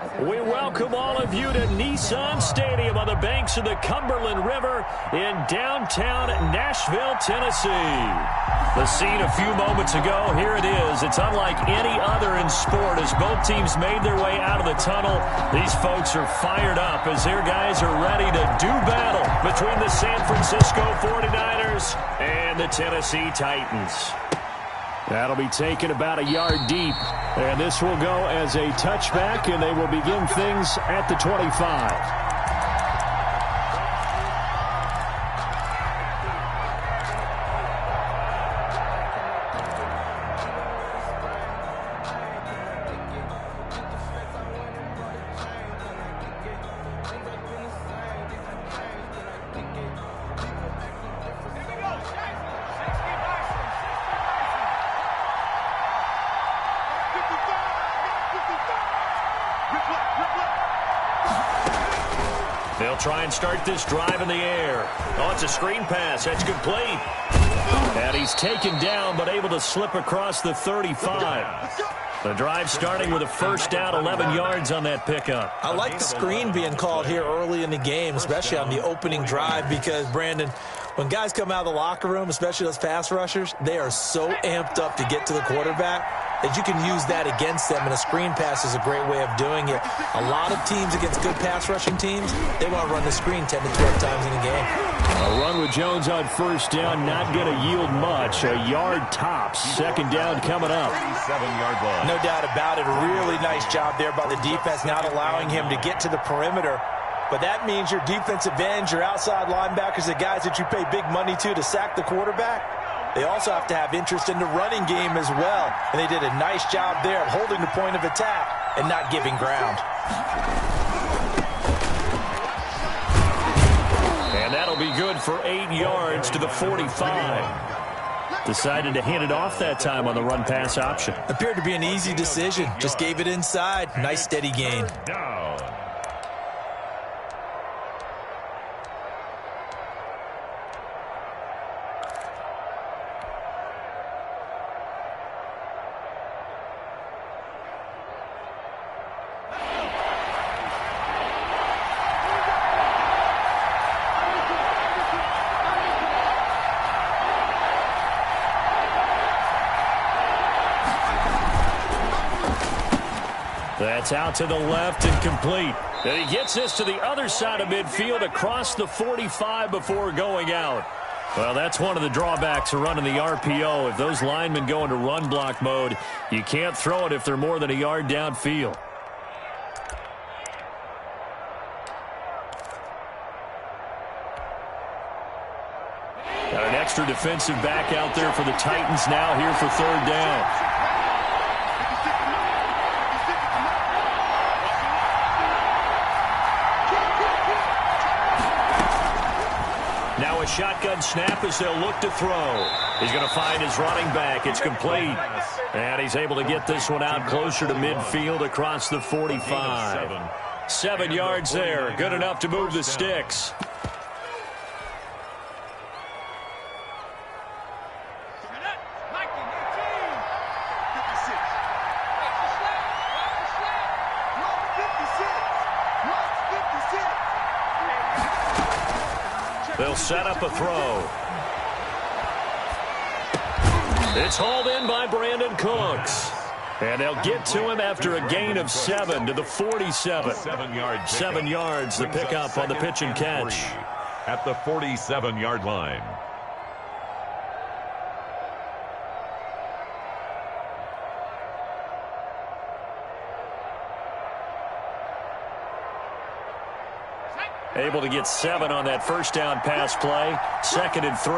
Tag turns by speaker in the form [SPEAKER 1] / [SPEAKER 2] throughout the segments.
[SPEAKER 1] We welcome all of you to Nissan Stadium on the banks of the Cumberland River in downtown Nashville, Tennessee. The scene a few moments ago, here it is. It's unlike any other in sport as both teams made their way out of the tunnel. These folks are fired up as their guys are ready to do battle between the San Francisco 49ers and the Tennessee Titans. That'll be taken about a yard deep. And this will go as a touchback, and they will begin things at the 25. They'll try and start this drive in the air. Oh, it's a screen pass. That's complete. And he's taken down, but able to slip across the 35. The drive starting with a first down, 11 yards on that pickup.
[SPEAKER 2] I like the screen being called here early in the game, especially on the opening drive, because, Brandon, when guys come out of the locker room, especially those pass rushers, they are so amped up to get to the quarterback that you can use that against them, and a screen pass is a great way of doing it. A lot of teams against good pass rushing teams, they want to run the screen 10 to 12 times in a game.
[SPEAKER 1] A run with Jones on first down, not going to yield much. A yard tops. Second down coming up.
[SPEAKER 3] 7-yard line.
[SPEAKER 2] No doubt about it. A really nice job there by the defense, not allowing him to get to the perimeter. But that means your defensive ends, your outside linebackers, the guys that you pay big money to sack the quarterback, they also have to have interest in the running game as well. And they did a nice job there of holding the point of attack and not giving ground.
[SPEAKER 1] And that'll be good for 8 yards to the 45. Decided to hand it off that time on the run-pass option.
[SPEAKER 2] Appeared to be an easy decision. Just gave it inside. Nice steady gain.
[SPEAKER 3] Down.
[SPEAKER 1] That's out to the left and complete. And he gets this to the other side of midfield across the 45 before going out. Well, that's one of the drawbacks of running the RPO. If those linemen go into run block mode, you can't throw it if they're more than a yard downfield. Got an extra defensive back out there for the Titans now here for third down. Now a shotgun snap as they'll look to throw. He's going to find his running back. It's complete. And he's able to get this one out closer to midfield across the 45. 7 yards there. Good enough to move the sticks. They'll set up a throw. It's hauled in by Brandon Cooks. And they'll get to him after a gain of 7 to the 47. 7 yards, the pickup on the pitch and catch.
[SPEAKER 3] At the 47-yard line.
[SPEAKER 1] Able to get 7 on that first down pass play. 2nd and 3.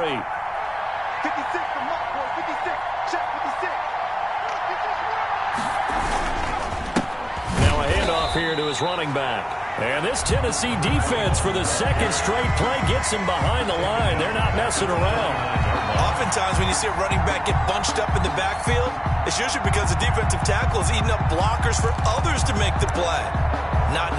[SPEAKER 4] 56 from Mark, boy. 56. Check 56.
[SPEAKER 1] Now a handoff here to his running back. And this Tennessee defense for the second straight play gets him behind the line. They're not messing around.
[SPEAKER 2] Oftentimes when you see a running back get bunched up in the backfield, it's usually because the defensive tackle is eating up blockers for others to make the play. Not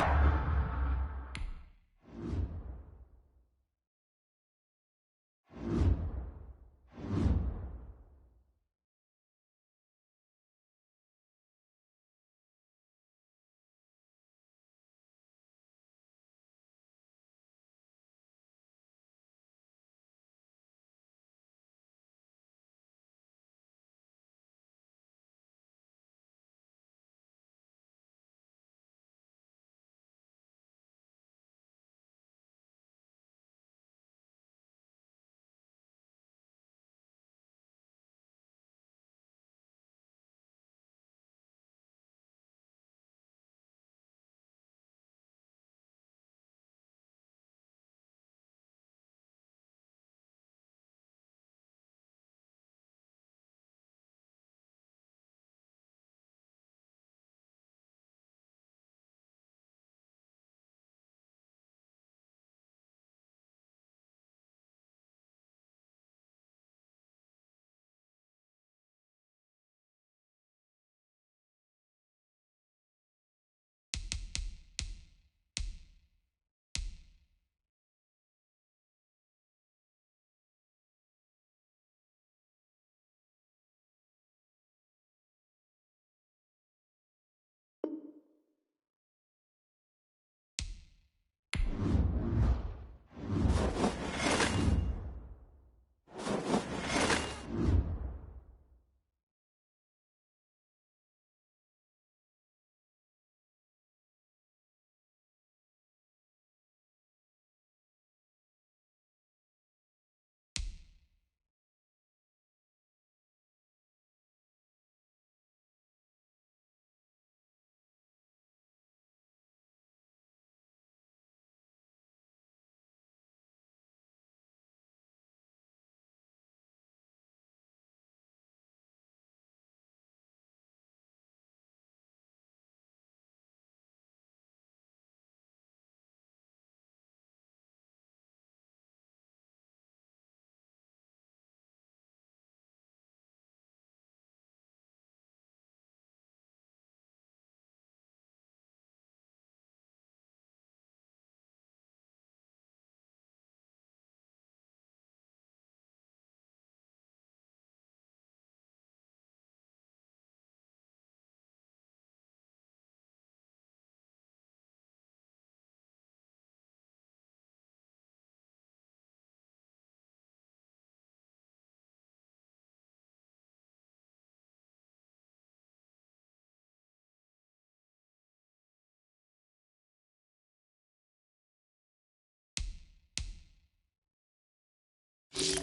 [SPEAKER 5] Kick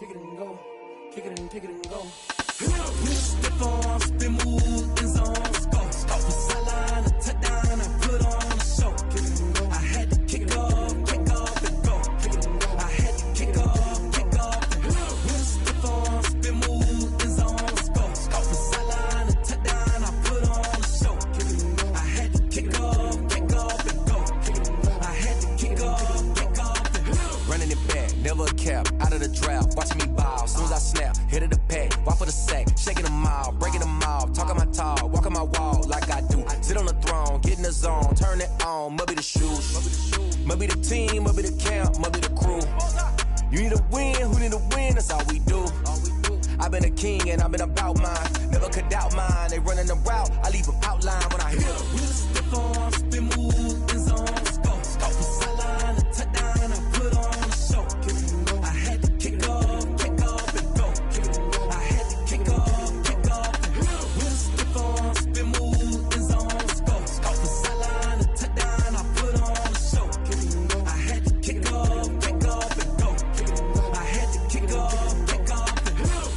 [SPEAKER 5] it and go. Kick it and go. Stiff arms, spin move, in zones, go. Off the sideline, a touchdown, I put on a show. Kick it and go. I had to kick off and go. Kick it and go. I had to kick off and go. Stiff arms, spin move, in zones, go. Off the sideline, a touchdown, I put on a show. Kick it and go. I had to kick off and go. Kick it and go. I had to kick off and go.
[SPEAKER 6] Running it back, never a cap, out of the draft, watching me ball, soon as I snap, hit of the pack, walk for the sack, shaking them all, breaking them off, talking my talk, walking my wall like I do, sit on the throne, get in the zone, turn it on, must be the shoes, must be the team, must be the camp, must be the crew, you need a win, who need a win, that's all we do, I've been a king and I've been about mine, never could doubt mine, they running the route, I leave them outline when I hit them.
[SPEAKER 5] Stiff arms, spin move, in zones, go. Off the sideline, a touchdown, I put on a show. Kick it and go. I had to kick off and go. Kick it and go. I had to kick off and go. Stiff arms, spin move, in zones, go. Off the sideline, a touchdown, I put on a show. Kick it and go. I had to kick off and go. Kick it and go. I had to kick off and go.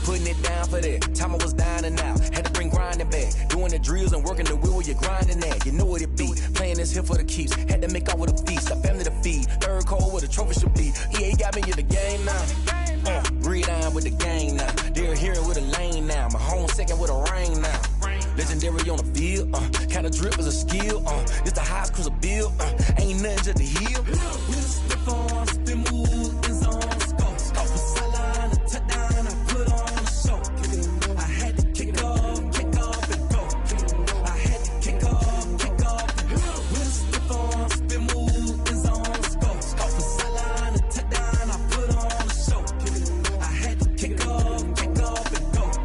[SPEAKER 6] Putting it down for that, time I was down and out, had to bring grinding back, doing the drills and working the wheel where you're grinding at, you know what it be, playing this here for the keeps, had to make out with a feast, a family to feed, third cold where the trophy should be, EA got me in the game now, breathe on with the game now, they're hearing with a lane now, my home second with a rain now, legendary on the field, kind of drip is a skill, it's the highest cruiser bill, ain't nothing just to heal.
[SPEAKER 5] Stiff arms, spin move, in zones, go. Off the sideline, a touchdown, I put on a show. Kick it and go. I had to kick off and go. Kick it and go. I had to kick off and go. Stiff arms, spin move, in zones, go. Off the sideline, a touchdown, I put on a show. Kick it and go. I had to kick off and go.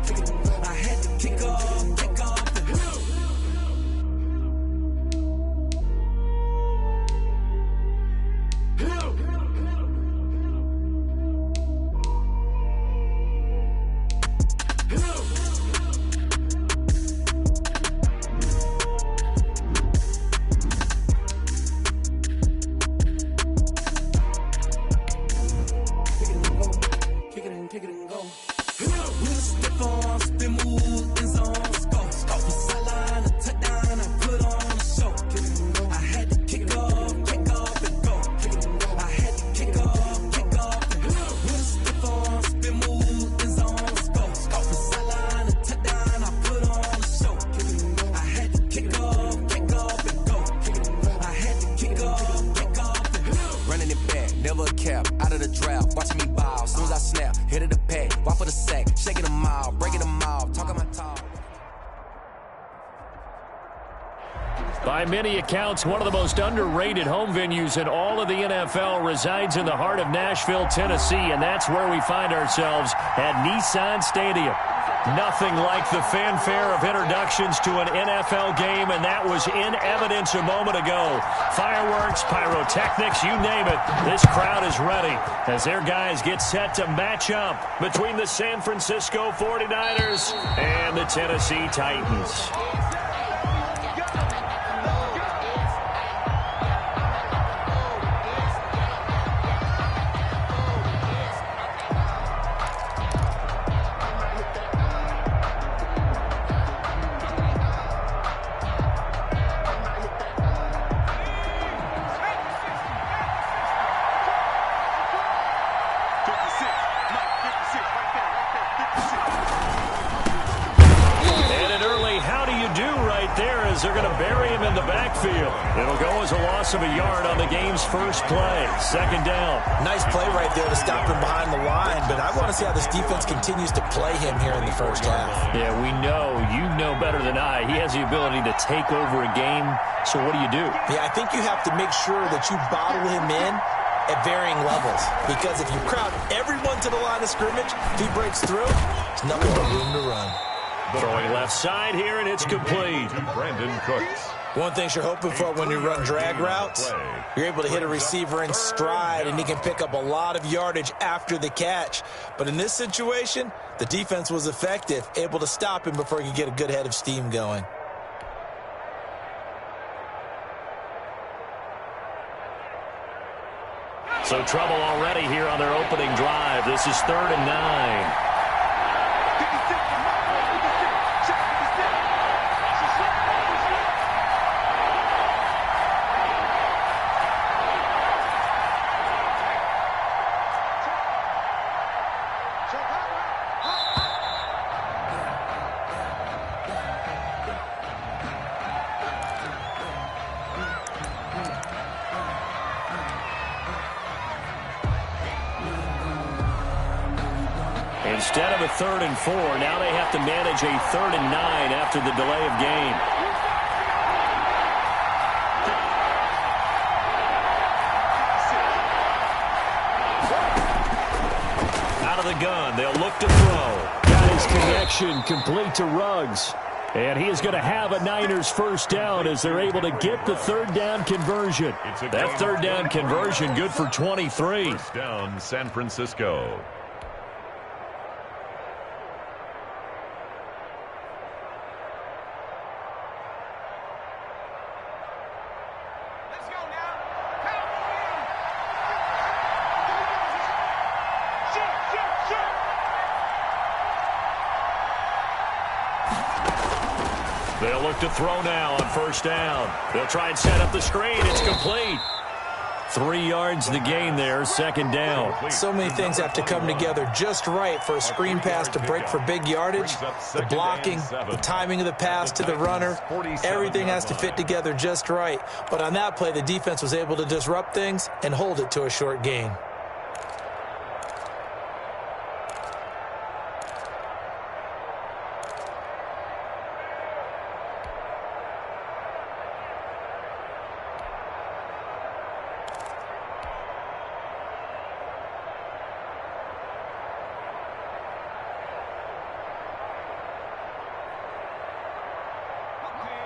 [SPEAKER 5] Kick it and go. I had to kick off and go. Kick it and go. Stiff arms, spin move, in zones, go. Off the sideline, a touchdown, I put on a show. Kick it and go. I had to kick off and go. Kick it and go. I had to kick off and go. Stiff arms, spin move, in zones, go. Off the sideline, a touchdown, I put on a show. Kick it and go. I had to kick off and go. Kick it and go. I had to kick off and go.
[SPEAKER 6] Running it back, never a cap, out of the draft, watching me ball, soon as I snap, hit of the pack, walk for the sack, shaking them all, breaking them off, talking my talk.
[SPEAKER 1] By many accounts, one of the most underrated home venues in all of the NFL resides in the heart of Nashville, Tennessee, and that's where we find ourselves at Nissan Stadium. Nothing like the fanfare of introductions to an NFL game, and that was in evidence a moment ago. Fireworks, pyrotechnics, you name it. This crowd is ready as their guys get set to match up between the San Francisco 49ers and the Tennessee Titans. They're going to bury him in the backfield. It'll go as a loss of a yard on the game's first play. Second down.
[SPEAKER 2] Nice play right there to stop him behind the line, but I want to see how this defense continues to play him here in the first half.
[SPEAKER 1] Yeah, we know. You know better than I. He has the ability to take over a game, so what do you do?
[SPEAKER 2] Yeah, I think you have to make sure that you bottle him in at varying levels, because if you crowd everyone to the line of scrimmage, if he breaks through, there's nothing but room to run.
[SPEAKER 1] Throwing left side here, and it's complete.
[SPEAKER 3] Brandon Cooks.
[SPEAKER 2] One thing you're hoping for when you run drag routes, you're able to hit a receiver in stride, and he can pick up a lot of yardage after the catch. But in this situation, the defense was effective, able to stop him before he could get a good head of steam going.
[SPEAKER 1] So trouble already here on their opening drive. This is 3rd and 9. Instead of a 3rd and 4, now they have to manage a 3rd and 9 after the delay of game. Out of the gun, they'll look to throw. Got his connection complete to Ruggs. And he is going to have a Niners first down as they're able to get the 3rd down conversion. That 3rd down conversion good for 23.
[SPEAKER 3] First down, San Francisco.
[SPEAKER 1] They'll look to throw now on first down. They'll try and set up the screen. It's complete. 3 yards the gain there, 2nd down.
[SPEAKER 2] So many things have to come together just right for a screen pass to break for big yardage. The blocking, the timing of the pass to the runner, everything has to fit together just right. But on that play, the defense was able to disrupt things and hold it to a short gain.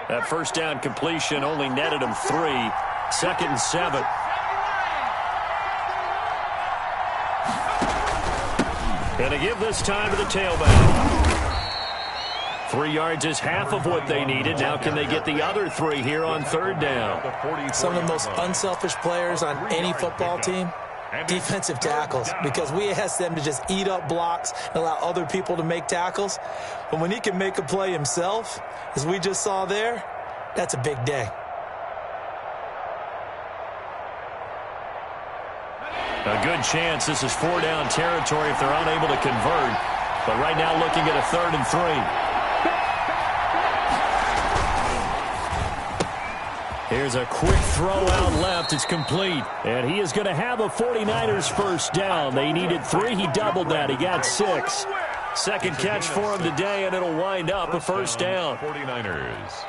[SPEAKER 1] That first down completion only netted him 3. 2nd and 7. And to give this time to the tailback. 3 yards is half of what they needed. Now can they get the other 3 here on 3rd down?
[SPEAKER 2] Some of the most unselfish players on any football team, defensive tackles, because we ask them to just eat up blocks and allow other people to make tackles. But when he can make a play himself, as we just saw there, that's a big day.
[SPEAKER 1] A good chance this is 4-down territory if they're unable to convert. But right now looking at a 3rd and 3. Here's a quick throw out left. It's complete. And he is going to have a 49ers first down. They needed 3. He doubled that. He got 6. Second catch for him today, and it'll wind up a first down.
[SPEAKER 3] 49ers.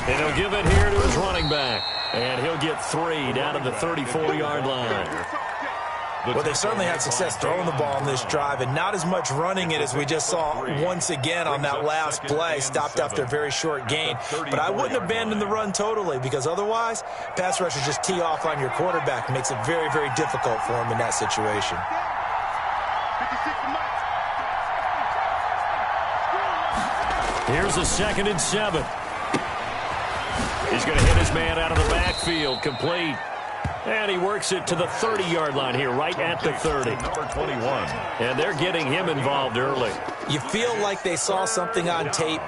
[SPEAKER 1] And he'll give it here to his running back. And he'll get 3 down to the 34-yard line.
[SPEAKER 2] Well, they certainly had success throwing the ball on this drive, and not as much running it as we just saw once again on that last play. Stopped after a very short gain. But I wouldn't abandon the run totally, because otherwise, pass rushers just tee off on your quarterback. It makes it very, very difficult for him in that situation.
[SPEAKER 1] Here's a 2nd and 7. He's going to hit his man out of the backfield, complete. And he works it to the 30-yard line here, right at the 30.
[SPEAKER 3] Number 21.
[SPEAKER 1] And they're getting him involved early.
[SPEAKER 2] You feel like they saw something on tape,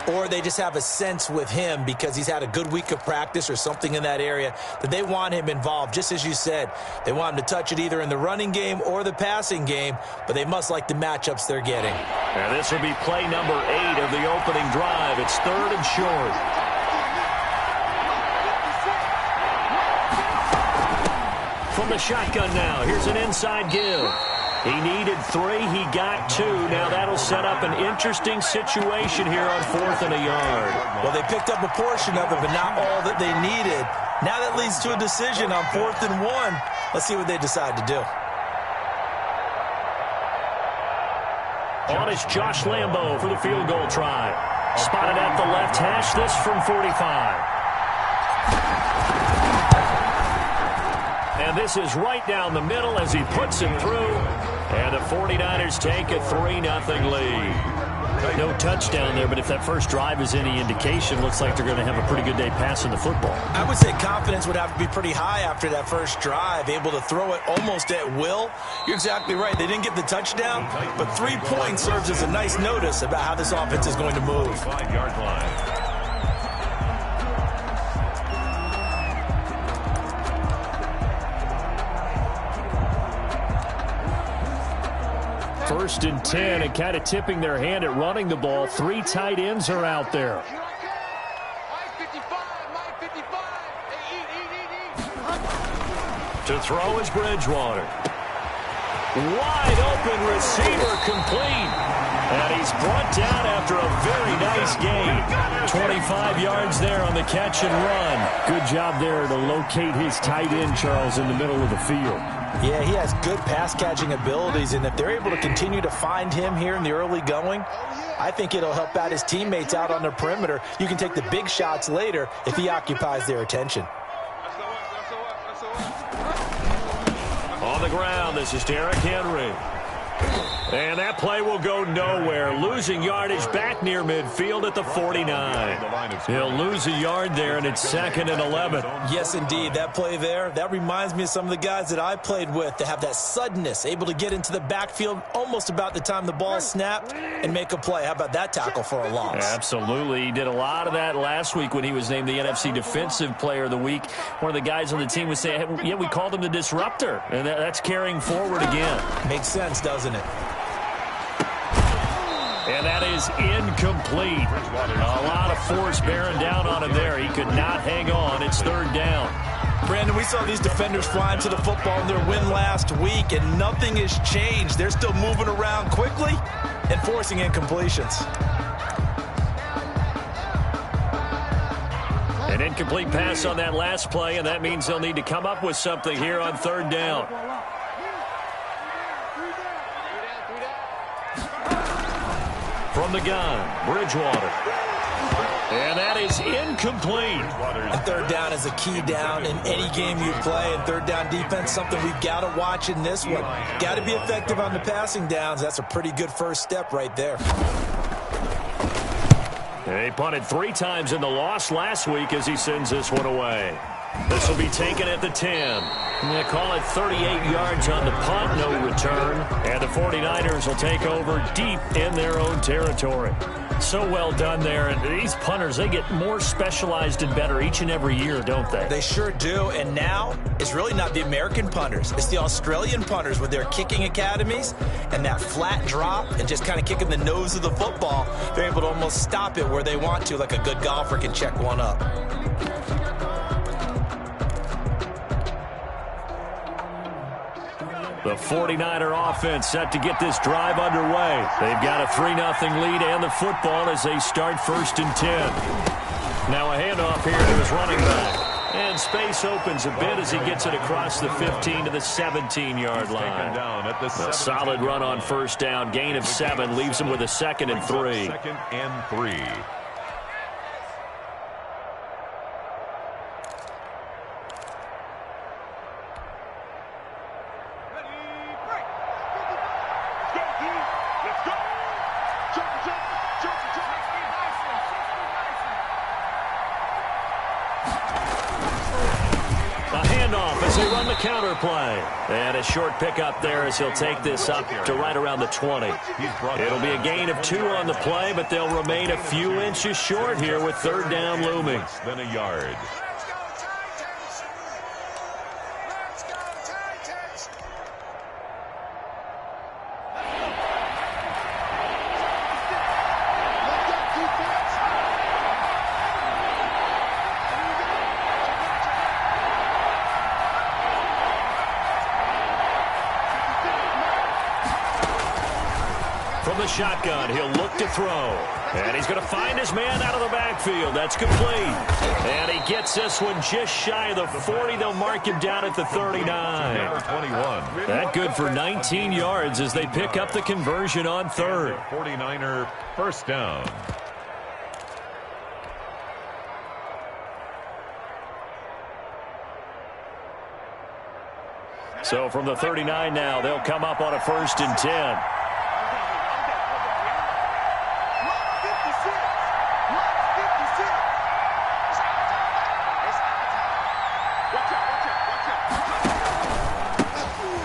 [SPEAKER 2] or they just have a sense with him because he's had a good week of practice or something in that area that they want him involved. Just as you said, they want him to touch it either in the running game or the passing game, but they must like the matchups they're getting.
[SPEAKER 1] And this will be play number 8 of the opening drive. It's 3rd and short. From the shotgun now, here's an inside give. He needed 3, he got 2. Now that'll set up an interesting situation here on 4th and a yard.
[SPEAKER 2] Well, they picked up a portion of it, but not all that they needed. Now that leads to a decision on 4th and 1. Let's see what they decide to do.
[SPEAKER 1] On is Josh Lambo for the field goal try. Spotted at the left hash, this from 45. And And this is right down the middle as he puts it through. And the 49ers take a 3-0 lead. No touchdown there, but if that first drive is any indication, looks like they're going to have a pretty good day passing the football.
[SPEAKER 2] I would say confidence would have to be pretty high after that first drive, able to throw it almost at will. You're exactly right. They didn't get the touchdown, but 3 points serves as a nice notice about how this offense is going to move.
[SPEAKER 3] 5-yard line.
[SPEAKER 1] First and 10, and kind of tipping their hand at running the ball. 3 tight ends are out there. To throw is Bridgewater. Wide open receiver complete. And he's brought down after a very nice gain. 25 yards there on the catch and run. Good job there to locate his tight end, Charles, in the middle of the field.
[SPEAKER 2] Yeah, he has good pass-catching abilities, and if they're able to continue to find him here in the early going, I think it'll help out his teammates out on the perimeter. You can take the big shots later if he occupies their attention.
[SPEAKER 1] On the ground, this is Derrick Henry. And that play will go nowhere. Losing yardage back near midfield at the 49. He'll lose a yard there, and it's 2nd and 11.
[SPEAKER 2] Yes, indeed. That play there, that reminds me of some of the guys that I played with to have that suddenness, able to get into the backfield almost about the time the ball snapped and make a play. How about that tackle for a loss?
[SPEAKER 1] Absolutely. He did a lot of that last week when he was named the NFC Defensive Player of the Week. One of the guys on the team was saying, yeah, we called him the disruptor, and that's carrying forward again.
[SPEAKER 2] Makes sense, doesn't it?
[SPEAKER 1] And that is incomplete. A lot of force bearing down on him there. He could not hang on. It's 3rd down.
[SPEAKER 2] Brandon, we saw these defenders flying to the football in their win last week, and nothing has changed. They're still moving around quickly and forcing incompletions.
[SPEAKER 1] An incomplete pass on that last play, and that means they'll need to come up with something here on 3rd down. From the gun, Bridgewater. And that is incomplete.
[SPEAKER 2] And 3rd down is a key down in any game you play. And 3rd down defense, something we've got to watch in this one. Got to be effective on the passing downs. That's a pretty good first step right there.
[SPEAKER 1] They punted 3 times in the loss last week as he sends this one away. This will be taken at the 10. They call it 38 yards on the punt, no return. And the 49ers will take over deep in their own territory. So well done there. And these punters, they get more specialized and better each and every year, don't they?
[SPEAKER 2] They sure do. And now it's really not the American punters. It's the Australian punters with their kicking academies and that flat drop and just kind of kicking the nose of the football. They're able to almost stop it where they want to, like a good golfer can check one up.
[SPEAKER 1] The 49er offense set to get this drive underway. They've got a 3-0 lead and the football as they start 1st and 10. Now a handoff here to his running back. And space opens a bit as he gets it across the 15 to the 17-yard line. A solid run on 1st down. Gain of 7 leaves him with a 2nd and 3.
[SPEAKER 3] 2nd and 3.
[SPEAKER 1] Counter play. And a short pickup there as he'll take this up to right around the 20. It'll be a gain of 2 on the play, but they'll remain a few inches short here with 3rd down looming.
[SPEAKER 3] Less than a yard.
[SPEAKER 1] From the shotgun, he'll look to throw. And he's going to find his man out of the backfield. That's complete. And he gets this one just shy of the 40. They'll mark him down at the 39. That good for 19 yards as they pick up the conversion on 3rd.
[SPEAKER 3] 49er 1st down.
[SPEAKER 1] So from the 39 now, they'll come up on a 1st and 10.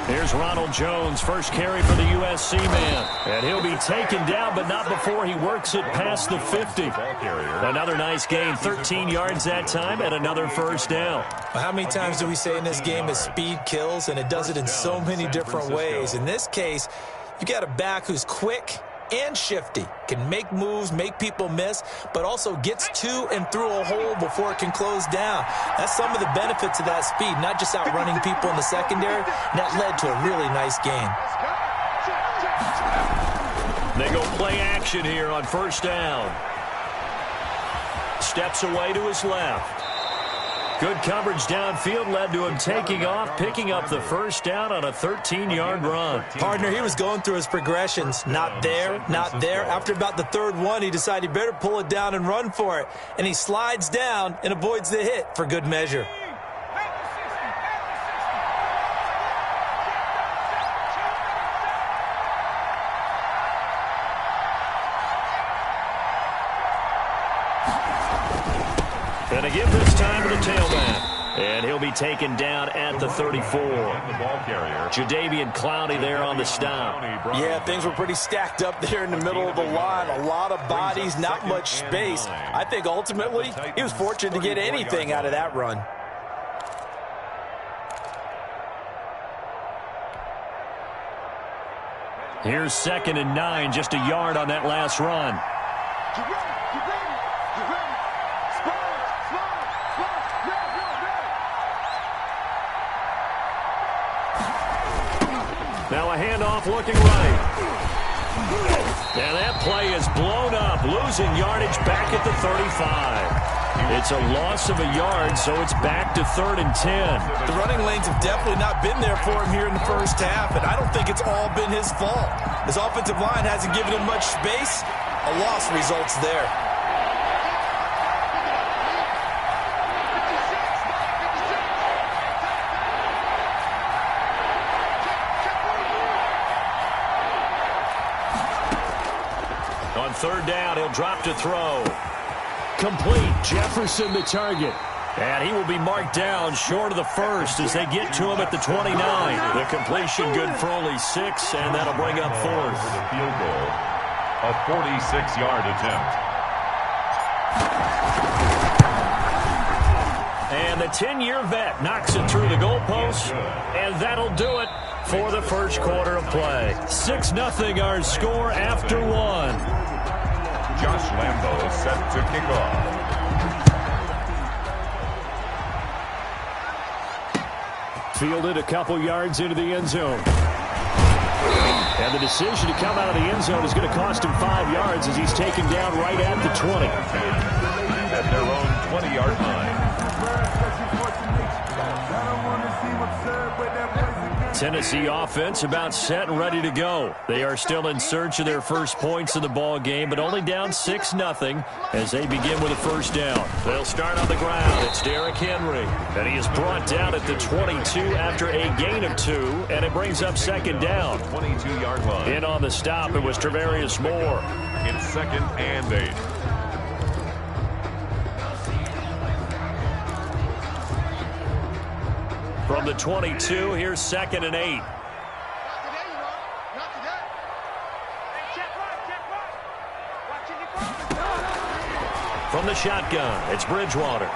[SPEAKER 1] Here's Ronald Jones, first carry for the USC man. And he'll be taken down, but not before he works it past the 50. Another nice gain, 13 yards that time, and another 1st down.
[SPEAKER 2] Well, how many times do we say in this game that speed kills, and it does it in so many different ways? In this case, you got a back who's quick and shifty, can make moves, make people miss, but also gets to and through a hole before it can close down. That's some of the benefits of that speed, not just outrunning people in the secondary. And that led to a really nice gain.
[SPEAKER 1] They go play action here on 1st down. Steps away to his left. Good coverage downfield led to him taking off, picking up the 1st down on a 13-yard run.
[SPEAKER 2] Partner, he was going through his progressions. Not there, not there. After about the 3rd one, he decided he better pull it down and run for it. And he slides down and avoids the hit for good measure.
[SPEAKER 1] And a give this time to the tailback. And he'll be taken down at the 34. Jadeveon Clowney there on the stop.
[SPEAKER 2] Yeah, things were pretty stacked up there in the middle of the line. A lot of bodies, not much space. I think ultimately he was fortunate to get anything out of that run.
[SPEAKER 1] Here's 2nd and 9, just a yard on that last run. Now a handoff looking right. And that play is blown up, losing yardage back at the 35. It's a loss of a yard, so it's back to 3rd and 10.
[SPEAKER 2] The running lanes have definitely not been there for him here in the 1st half, and I don't think it's all been his fault. His offensive line hasn't given him much space. A loss results there.
[SPEAKER 1] On 3rd down, he'll drop to throw. Complete. Jefferson the target. And he will be marked down short of the 1st as they get to him at the 29. The completion good for only 6, and that'll bring up 4th.
[SPEAKER 3] For the field goal, a 46-yard attempt.
[SPEAKER 1] And the 10-year vet knocks it through the goalpost, and that'll do it for the 1st quarter of play. 6-0 our score after 1.
[SPEAKER 3] Josh Lambo set to kick off.
[SPEAKER 1] Fielded a couple yards into the end zone. And the decision to come out of the end zone is going to cost him 5 yards as he's taken down right at the 20.
[SPEAKER 3] At their own 20-yard line.
[SPEAKER 1] Tennessee offense about set and ready to go. They are still in search of their first points in the ball game, but only down 6-0 as they begin with a 1st down. They'll start on the ground. It's Derrick Henry, and he is brought down at the 22 after a gain of 2, and it brings up 2nd down.
[SPEAKER 3] 22-yard line.
[SPEAKER 1] In on the stop, it was Travarius Moore.
[SPEAKER 3] It's 2nd and 8.
[SPEAKER 1] From the 22, here's 2nd and 8. From the shotgun, it's Bridgewater.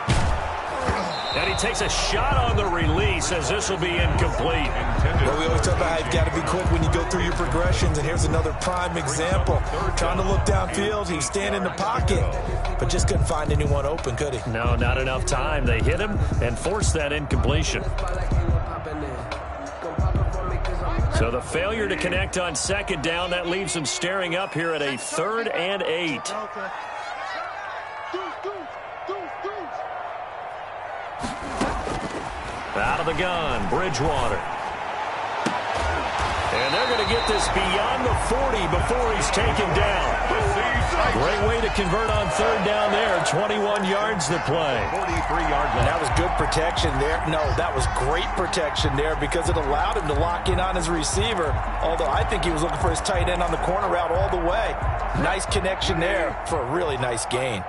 [SPEAKER 1] And he takes a shot on the release as this will be incomplete.
[SPEAKER 2] Well, we always talk about how you've got to be quick when you go through your progressions, and here's another prime example. Trying to look downfield, he's standing in the pocket, but just couldn't find anyone open, could he?
[SPEAKER 1] No, not enough time. They hit him and forced that incompletion. So the failure to connect on 2nd down, that leaves him staring up here at a 3rd and 8. Out of the gun, Bridgewater. And they're going to get this beyond the 40 before he's taken down. Great way to convert on third down there. 21 yards to play.
[SPEAKER 3] 43-yard line.
[SPEAKER 2] That was good protection there. No, that was great protection there because it allowed him to lock in on his receiver. Although I think he was looking for his tight end on the corner route all the way. Nice connection there for a really nice gain.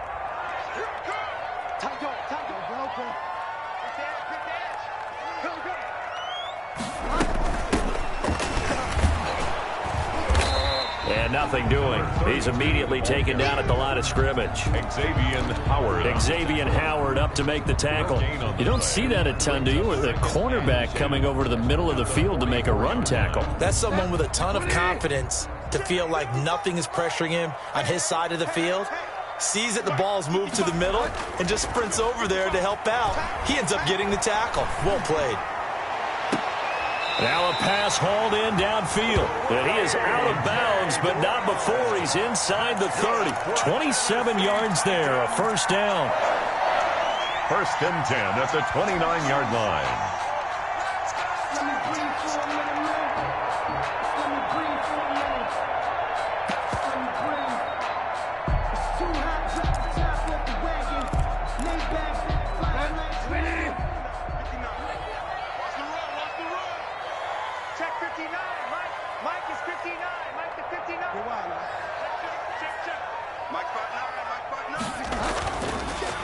[SPEAKER 1] And nothing doing. He's immediately taken down at the line of scrimmage.
[SPEAKER 3] Xavier
[SPEAKER 1] Howard up to make the tackle. You don't see that a ton, do you? With a cornerback coming over to the middle of the field to make a run tackle.
[SPEAKER 2] That's someone with a ton of confidence to feel like nothing is pressuring him on his side of the field. Sees that the ball's moved to the middle and just sprints over there to help out. He ends up getting the tackle. Well played.
[SPEAKER 1] Now a pass hauled in downfield. And he is out of bounds, but not before he's inside the 30. 27 yards there, a first down.
[SPEAKER 3] First and 10 at the 29-yard line.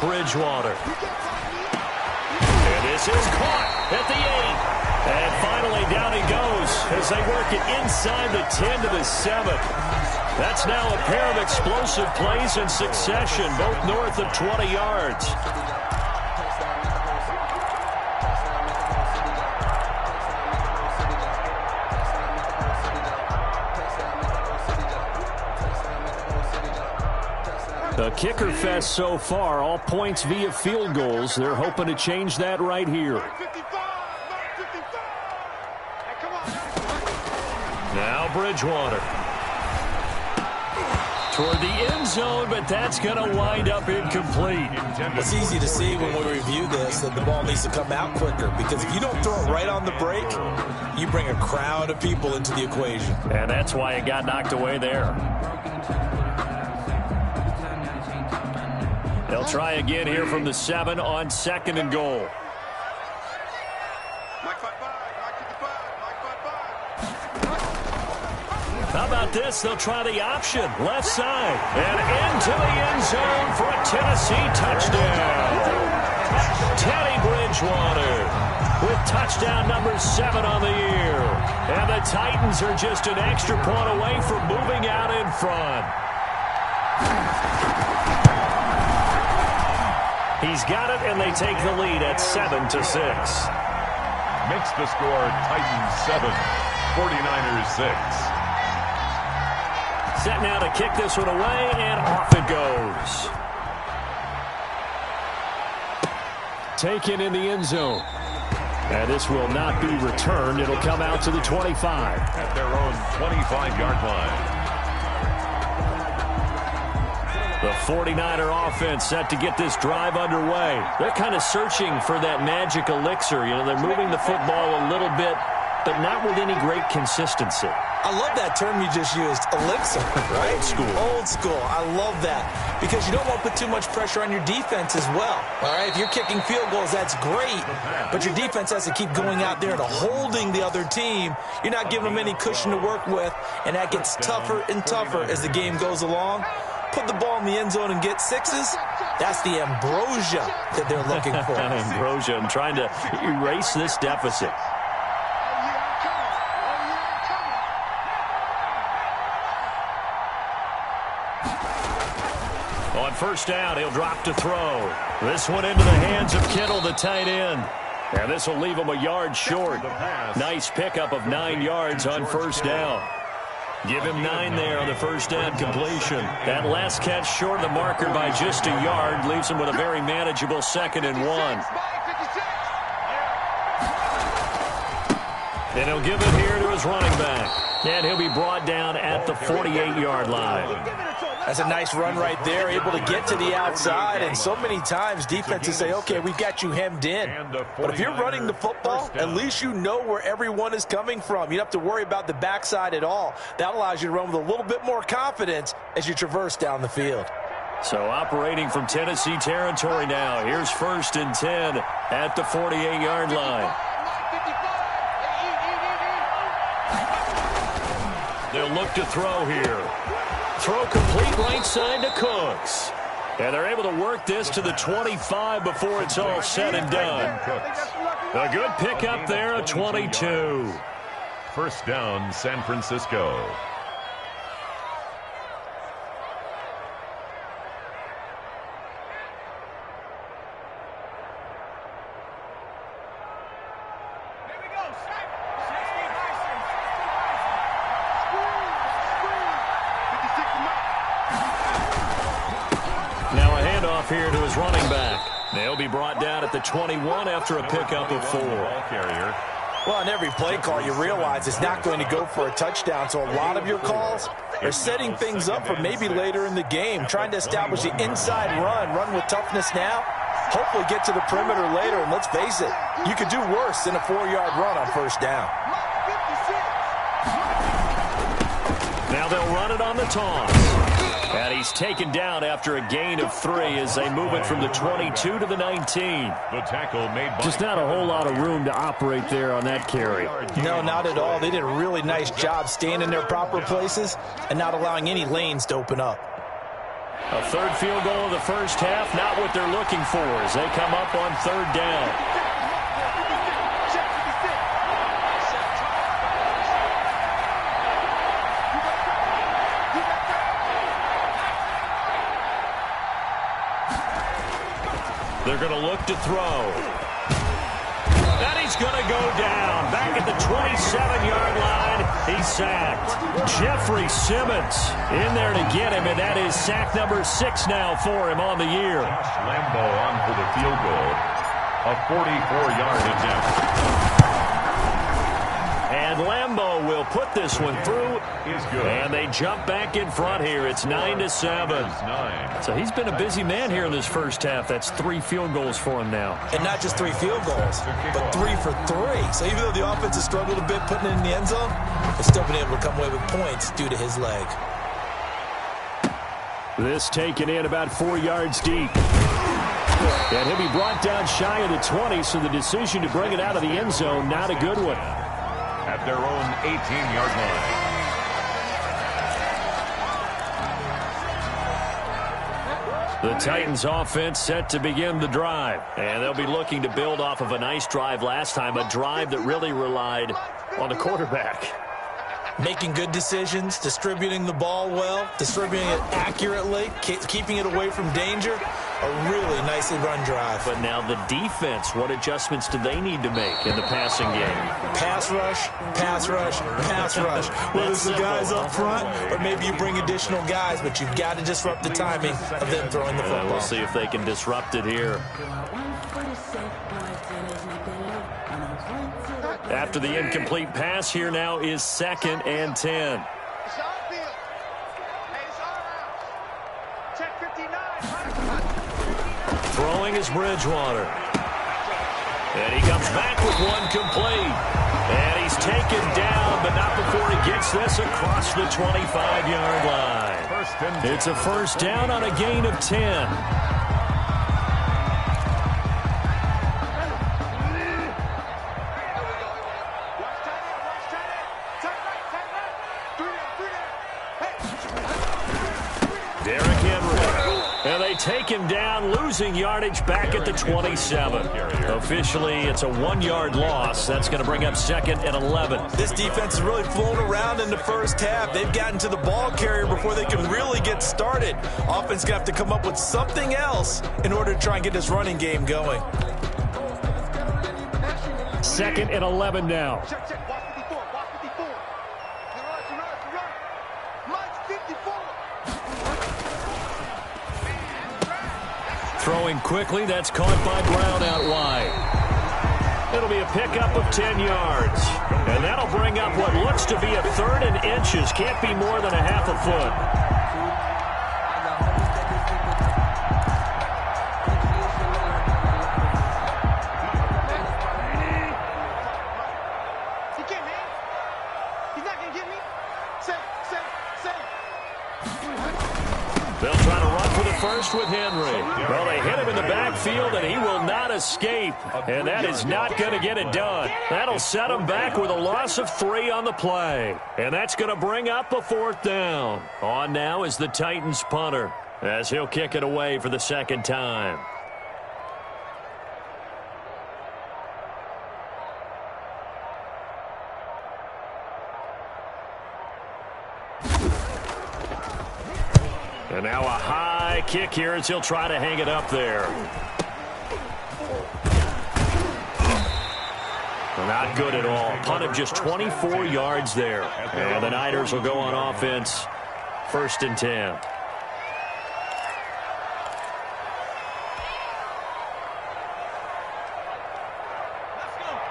[SPEAKER 1] Bridgewater. And this is caught at the 8. And finally down he goes as they work it inside the 10 to the 7. That's now a pair of explosive plays in succession, both north of 20 yards. The kicker fest so far, all points via field goals. They're hoping to change that right here. Now Bridgewater. Toward the end zone, but that's going to wind up incomplete.
[SPEAKER 2] It's easy to see when we review this that the ball needs to come out quicker because if you don't throw it right on the break, you bring a crowd of people into the equation.
[SPEAKER 1] And that's why it got knocked away there. They'll try again here from the 7 on 2nd and goal. How about this? They'll try the option. Left side. And into the end zone for a Tennessee touchdown. Teddy Bridgewater with touchdown number 7 on the year. And the Titans are just an extra point away from moving out in front. He's got it, and they take the lead at 7-6.
[SPEAKER 3] Makes the score Titans 7, 49ers 6.
[SPEAKER 1] Set now to kick this one away, and off it goes. Taken in the end zone. And this will not be returned. It'll come out to the 25.
[SPEAKER 3] At their own 25-yard line.
[SPEAKER 1] The 49er offense set to get this drive underway. They're kind of searching for that magic elixir. You know, they're moving the football a little bit, but not with any great consistency.
[SPEAKER 2] I love that term you just used, elixir, right?
[SPEAKER 1] Old school.
[SPEAKER 2] Old school. I love that because you don't want to put too much pressure on your defense as well. All right, if you're kicking field goals, that's great, but your defense has to keep going out there and holding the other team. You're not giving them any cushion to work with, and that gets tougher and tougher as the game goes along. Put the ball in the end zone and get 6s. That's the ambrosia that they're looking for.
[SPEAKER 1] Ambrosia and trying to erase this deficit. On first down, he'll drop to throw. This one into the hands of Kittle, the tight end. And this will leave him a yard short. Nice pickup of 9 yards on first down. Give him 9 there on the first down completion. That last catch short of the marker by just a yard leaves him with a very manageable 2nd and 1. And he'll give it here to his running back. And he'll be brought down at the 48-yard line.
[SPEAKER 2] That's a nice run right there, able to get to the outside, and so many times defenses say, okay, we've got you hemmed in. But if you're running the football, at least you know where everyone is coming from. You don't have to worry about the backside at all. That allows you to run with a little bit more confidence as you traverse down the field.
[SPEAKER 1] So operating from Tennessee territory now. Here's 1st and 10 at the 48-yard line. They'll look to throw here. Throw complete right side to Cooks. And they're able to work this to the 25 before it's all said and done. A good pickup there at 22.
[SPEAKER 3] First down, San Francisco.
[SPEAKER 1] Here to his running back. They'll be brought down at the 21 after a pickup of 4.
[SPEAKER 2] Well, on every play call, you realize it's not going to go for a touchdown, so a lot of your calls are setting things up for maybe later in the game, trying to establish the inside run with toughness now, hopefully get to the perimeter later, and let's face it, you could do worse than a 4-yard run on first down.
[SPEAKER 1] Now they'll run it on the toss. And he's taken down after a gain of 3 as they move it from the 22 to the 19.
[SPEAKER 3] The tackle made by
[SPEAKER 1] just not a whole lot of room to operate there on that carry.
[SPEAKER 2] No, not at all. They did a really nice job staying in their proper places and not allowing any lanes to open up.
[SPEAKER 1] A 3rd field goal of the first half, not what they're looking for as they come up on 3rd down. They're going to look to throw. And he's going to go down. Back at the 27-yard line, he's sacked. Jeffrey Simmons in there to get him, and that is sack number 6 now for him on the year.
[SPEAKER 3] Josh Lambo on for the field goal. A 44-yard attempt. And
[SPEAKER 1] Lambo will put this one through. And they jump back in front here. It's 9-7. So he's been a busy man here in this first half. That's 3 field goals for him now.
[SPEAKER 2] And not just 3 field goals, but 3 for 3. So even though the offense has struggled a bit putting it in the end zone, they've still been able to come away with points due to his leg.
[SPEAKER 1] This taken in about 4 yards deep. And he'll be brought down shy of the 20, so the decision to bring it out of the end zone, not a good one.
[SPEAKER 3] At their own 18-yard line.
[SPEAKER 1] The Titans offense set to begin the drive. And they'll be looking to build off of a nice drive last time, a drive that really relied on the quarterback.
[SPEAKER 2] Making good decisions, distributing the ball well, distributing it accurately, keeping it away from danger. A really nicely run drive.
[SPEAKER 1] But now the defense, what adjustments do they need to make in the passing game?
[SPEAKER 2] Pass rush, pass rush, pass rush. Whether it's the guys up front or maybe you bring additional guys, but you've got to disrupt the timing of them throwing the football.
[SPEAKER 1] We'll see if they can disrupt it here. After the incomplete pass, here now is 2nd and 10. Throwing is Bridgewater. And he comes back with one complete. And he's taken down, but not before he gets this across the 25-yard line. It's a first down on a gain of 10. Take him down, losing yardage back at the 27. Officially, it's a 1-yard loss. That's going to bring up 2nd and 11.
[SPEAKER 2] This defense has really flown around in the first half. They've gotten to the ball carrier before they can really get started. Offense going to have to come up with something else in order to try and get this running game going.
[SPEAKER 1] 2nd and 11 now. Throwing quickly, that's caught by Brown out wide. It'll be a pickup of 10 yards. And that'll bring up what looks to be a 3rd and inches. Can't be more than a half a foot. first with Henry. Well, they hit him in the backfield, and he will not escape. And that is not going to get it done. That'll set him back with a loss of 3 on the play. And that's going to bring up a 4th down. On now is the Titans punter, as he'll kick it away for the 2nd time. And now a high kick here as he'll try to hang it up there. Not good at all. Punt of just 24 yards there. And the Niners will go on offense. 1st and 10.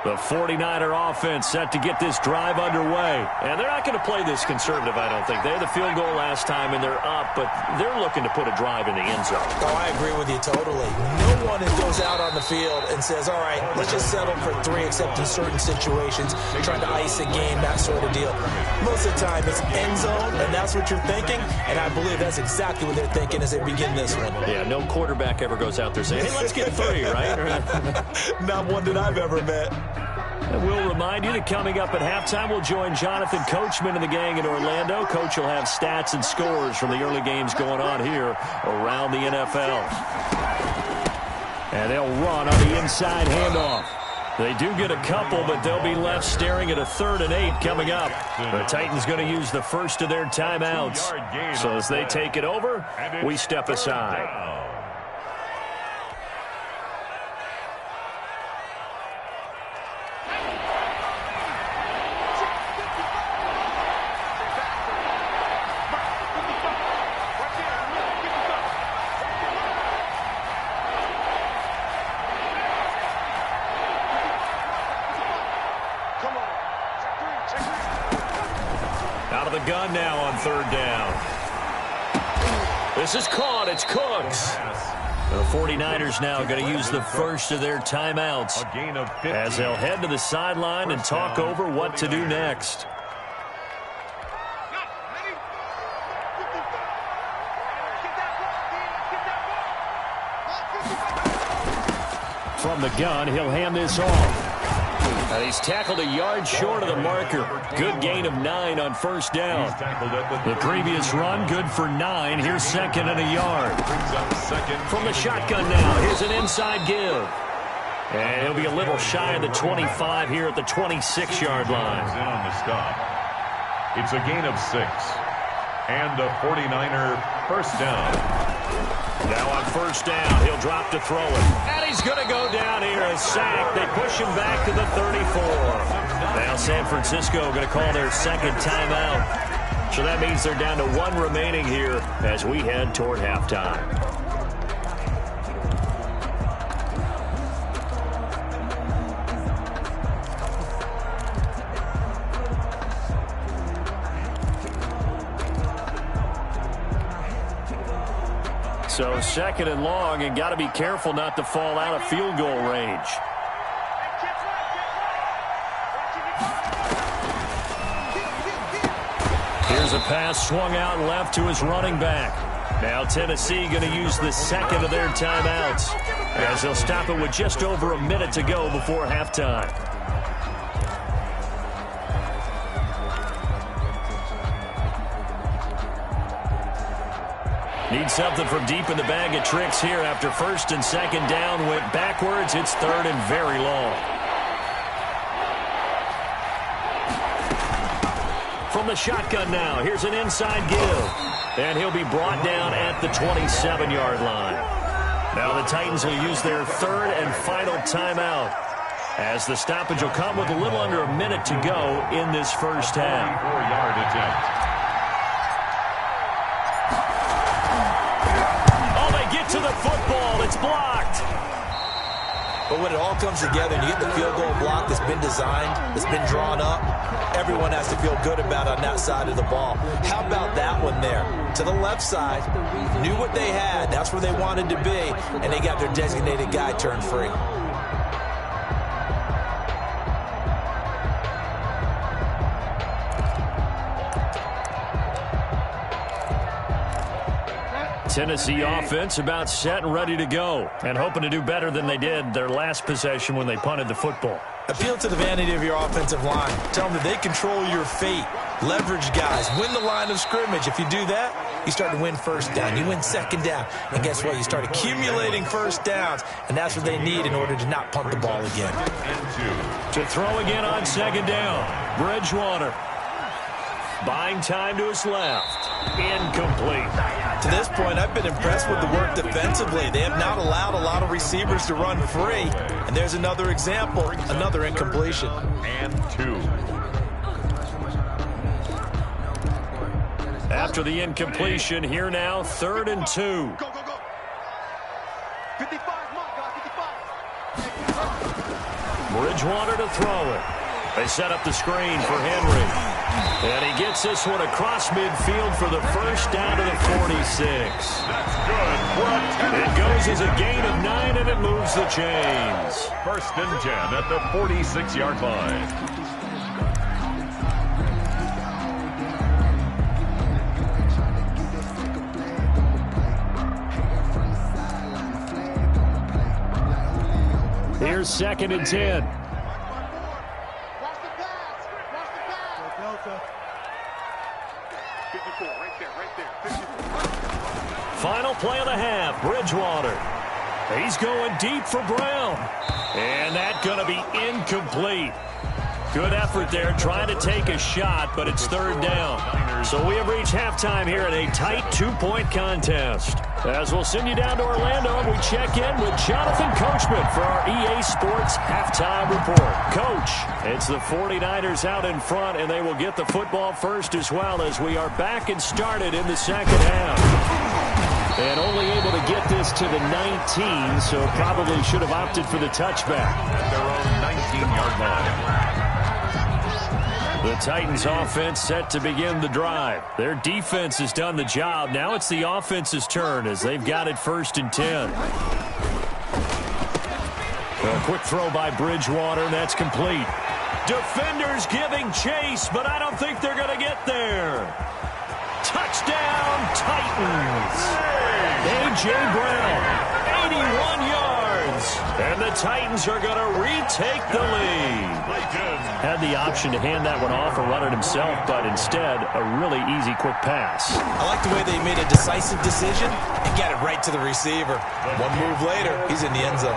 [SPEAKER 1] The 49er offense set to get this drive underway. And they're not going to play this conservative, I don't think. They had the field goal last time, and they're up, but they're looking to put a drive in the end zone.
[SPEAKER 2] Oh, I agree with you totally. No one goes out on the field and says, all right, let's just settle for 3, except in certain situations, trying to ice a game, that sort of deal. Most of the time, it's end zone, and that's what you're thinking, and I believe that's exactly what they're thinking as they begin this one.
[SPEAKER 1] Yeah, no quarterback ever goes out there saying, hey, let's get 3, right?
[SPEAKER 2] Not one that I've ever met.
[SPEAKER 1] And we'll remind you that coming up at halftime, we'll join Jonathan Coachman and the gang in Orlando. Coach will have stats and scores from the early games going on here around the NFL. And they'll run on the inside handoff. They do get a couple, but they'll be left staring at a 3rd and 8 coming up. The Titans going to use the first of their timeouts. So as they take it over, we step aside. The gun now on 3rd down. This is caught. It's Cooks. The 49ers now going to use the first of their timeouts as they'll head to the sideline and talk over what to do next. From the gun, he'll hand this off. And he's tackled a yard short of the marker. Good gain of 9 on 1st down. The previous run, good for 9. Here's 2nd and a yard. From the shotgun now, here's an inside give. And he'll be a little shy of the 25 here at the 26-yard line.
[SPEAKER 3] It's a gain of 6. And a 49er 1st down.
[SPEAKER 1] Now on 1st down, he'll drop to throw it. And he's going to go down here, a sack. They push him back to the 34. Now San Francisco going to call their 2nd timeout. So that means they're down to 1 remaining here as we head toward halftime. So 2nd and long, and got to be careful not to fall out of field goal range. Here's a pass swung out left to his running back. Now Tennessee going to use the 2nd of their timeouts as they'll stop it with just over a minute to go before halftime. Need something from deep in the bag of tricks here after 1st and 2nd down. Went backwards. It's 3rd and very long. From the shotgun now, here's an inside give. And he'll be brought down at the 27-yard line. Now the Titans will use their 3rd and final timeout as the stoppage will come with a little under a minute to go in this first half.
[SPEAKER 3] 4-yard attempt.
[SPEAKER 1] To the football, it's blocked.
[SPEAKER 2] But when it all comes together and you get the field goal block that's been designed, that's been drawn up, everyone has to feel good about on that side of the ball. How about that one there? To the left side, knew what they had, that's where they wanted to be, and they got their designated guy turned free.
[SPEAKER 1] Tennessee offense about set and ready to go, and hoping to do better than they did their last possession when they punted the football.
[SPEAKER 2] Appeal to the vanity of your offensive line. Tell them that they control your fate. Leverage guys. Win the line of scrimmage. If you do that, you start to win first down. You win second down. And guess what? You start accumulating first downs, and that's what they need in order to not punt the ball again.
[SPEAKER 1] To throw again on second down. Bridgewater. Buying time to his left. Incomplete.
[SPEAKER 2] To this point, I've been impressed with the work defensively. They have not allowed a lot of receivers to run free. And there's another example, another incompletion.
[SPEAKER 3] And 2.
[SPEAKER 1] After the incompletion, here now, 3rd and 2.
[SPEAKER 4] Go, go, go. 55 mark, guys, 55.
[SPEAKER 1] Bridgewater to throw it. They set up the screen for Henry. And he gets this one across midfield for the first down to the 46.
[SPEAKER 3] That's good for a 10.
[SPEAKER 1] It goes as a gain of 9, and it moves the chains.
[SPEAKER 3] 1st and 10 at the 46-yard line.
[SPEAKER 1] Here's 2nd and 10.
[SPEAKER 4] Watch the pass. Watch the pass. 54, right there. 54.
[SPEAKER 1] Final play of the half, Bridgewater. He's going deep for Brown. And that's going to be incomplete. Good effort there, trying to take a shot, but it's 3rd down. So we have reached halftime here in a tight 2-point contest. As we'll send you down to Orlando, and we check in with Jonathan Coachman for our EA Sports Halftime Report. Coach, it's the 49ers out in front, and they will get the football first as well as we are back and started in the second half. And only able to get this to the 19, so probably should have opted for the touchback.
[SPEAKER 3] At their own 19-yard line.
[SPEAKER 1] The Titans offense set to begin the drive. Their defense has done the job. Now it's the offense's turn as they've got it 1st and 10. A quick throw by Bridgewater, and that's complete. Defenders giving chase, but I don't think they're going to get there. Touchdown, Titans. A.J. Brown, 81 yards. And the Titans are going to retake the lead. Had the option to hand that one off or run it himself, but instead, a really easy quick pass.
[SPEAKER 2] I like the way they made a decisive decision and got it right to the receiver. One move later, he's in the end zone.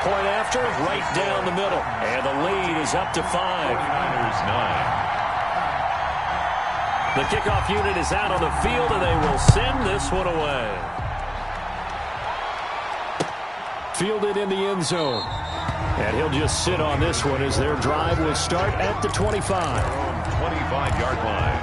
[SPEAKER 1] Point after, right down the middle. And the lead is up to 5.
[SPEAKER 3] 49ers 9.
[SPEAKER 1] The kickoff unit is out on the field, and they will send this one away. Fielded in the end zone. And he'll just sit on this one as their drive will start at the 25.
[SPEAKER 3] 25-yard line.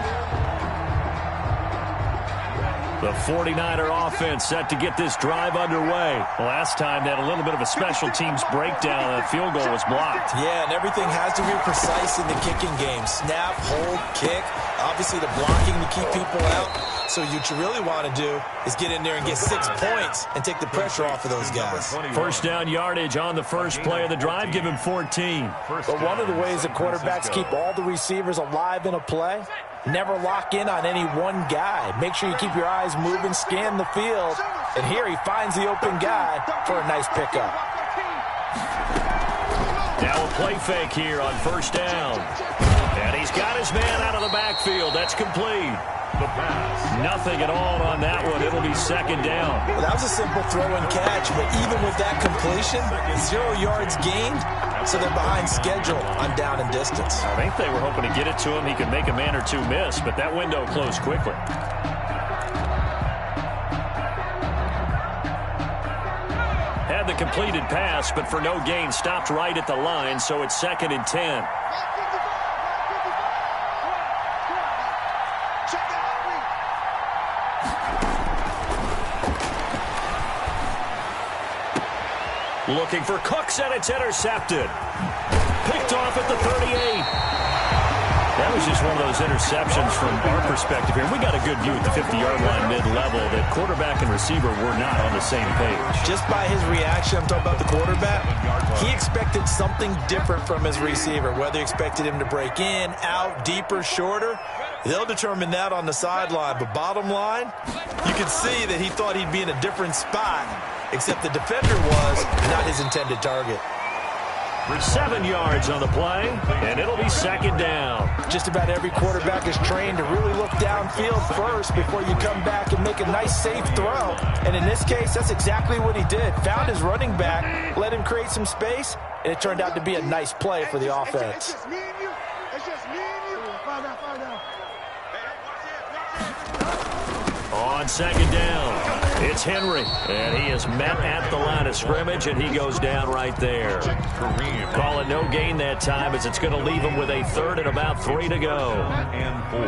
[SPEAKER 1] The 49er offense set to get this drive underway. Last time they had a little bit of a special teams breakdown. That field goal was blocked.
[SPEAKER 2] Yeah, and everything has to be precise in the kicking game. Snap, hold, kick. Obviously the blocking to keep people out. So what you really want to do is get in there and get 6 points and take the pressure off of those guys.
[SPEAKER 1] First down yardage on the first play of the drive. Give him 14.
[SPEAKER 2] But one of the ways that quarterbacks keep all the receivers alive in a play, never lock in on any one guy. Make sure you keep your eyes moving, scan the field. And here he finds the open guy for a nice pickup.
[SPEAKER 1] Now a play fake here on first down. And he's got his man out of the backfield. That's complete.
[SPEAKER 3] The pass.
[SPEAKER 1] Nothing at all on that one. It'll be second down.
[SPEAKER 2] Well, that was a simple throw and catch, but even with that completion, 0 yards gained, so they're behind schedule on down and distance.
[SPEAKER 1] I think they were hoping to get it to him. He could make a man or two miss, but that window closed quickly. Had the completed pass, but for no gain, stopped right at the line, so it's 2nd and 10. Looking for Cooks, and it's intercepted. Picked off at the 38. That was just one of those interceptions from our perspective here. We got a good view at the 50-yard line mid-level that quarterback and receiver were not on the same page.
[SPEAKER 2] Just by his reaction, I'm talking about the quarterback, he expected something different from his receiver. Whether he expected him to break in, out, deeper, shorter, they'll determine that on the sideline. But bottom line, You could see that he thought he'd be in a different spot, except the defender was not his intended target.
[SPEAKER 1] 7 yards on the play, and it'll be second down.
[SPEAKER 2] Just about every quarterback is trained to really look downfield first before you come back and make a nice, safe throw. And in this case, that's exactly what he did. Found his running back, let him create some space, and it turned out to be a nice play for the offense.
[SPEAKER 4] It's just me and you. It's just me and you. Fall down, fall down.
[SPEAKER 1] On second down, it's Henry, and he is met at the line of scrimmage, and he goes down right there. Call it no gain that time, as it's going to leave him with a third and about 3 to go.
[SPEAKER 3] And 4.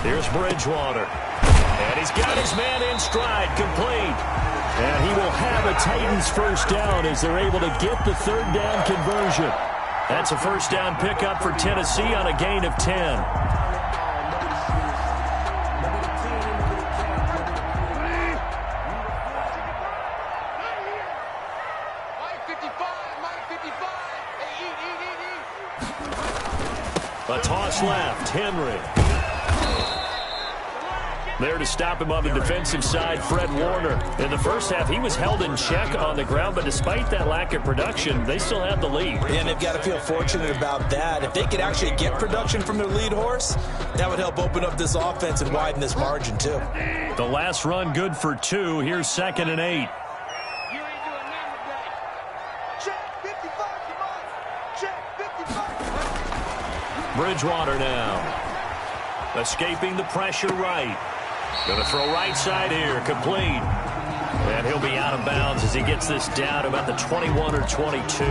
[SPEAKER 1] Here's Bridgewater. And he's got his man in stride, complete. And he will have a Titans first down as they're able to get the third down conversion. That's a first down pickup for Tennessee on a gain of 10. A toss left, Henry. There to stop him on the defensive side, Fred Warner. In the first half, he was held in check on the ground, but despite that lack of production, they still have the lead.
[SPEAKER 2] And they've got to feel fortunate about that. If they could actually get production from their lead horse, that would help open up this offense and widen this margin, too.
[SPEAKER 1] The last run good for 2. Here's 2nd and 8.
[SPEAKER 4] Check 55, Check 55.
[SPEAKER 1] Bridgewater now. Escaping the pressure right. Going to throw right side here, complete. And he'll be out of bounds as he gets this down to about the 21 or 22.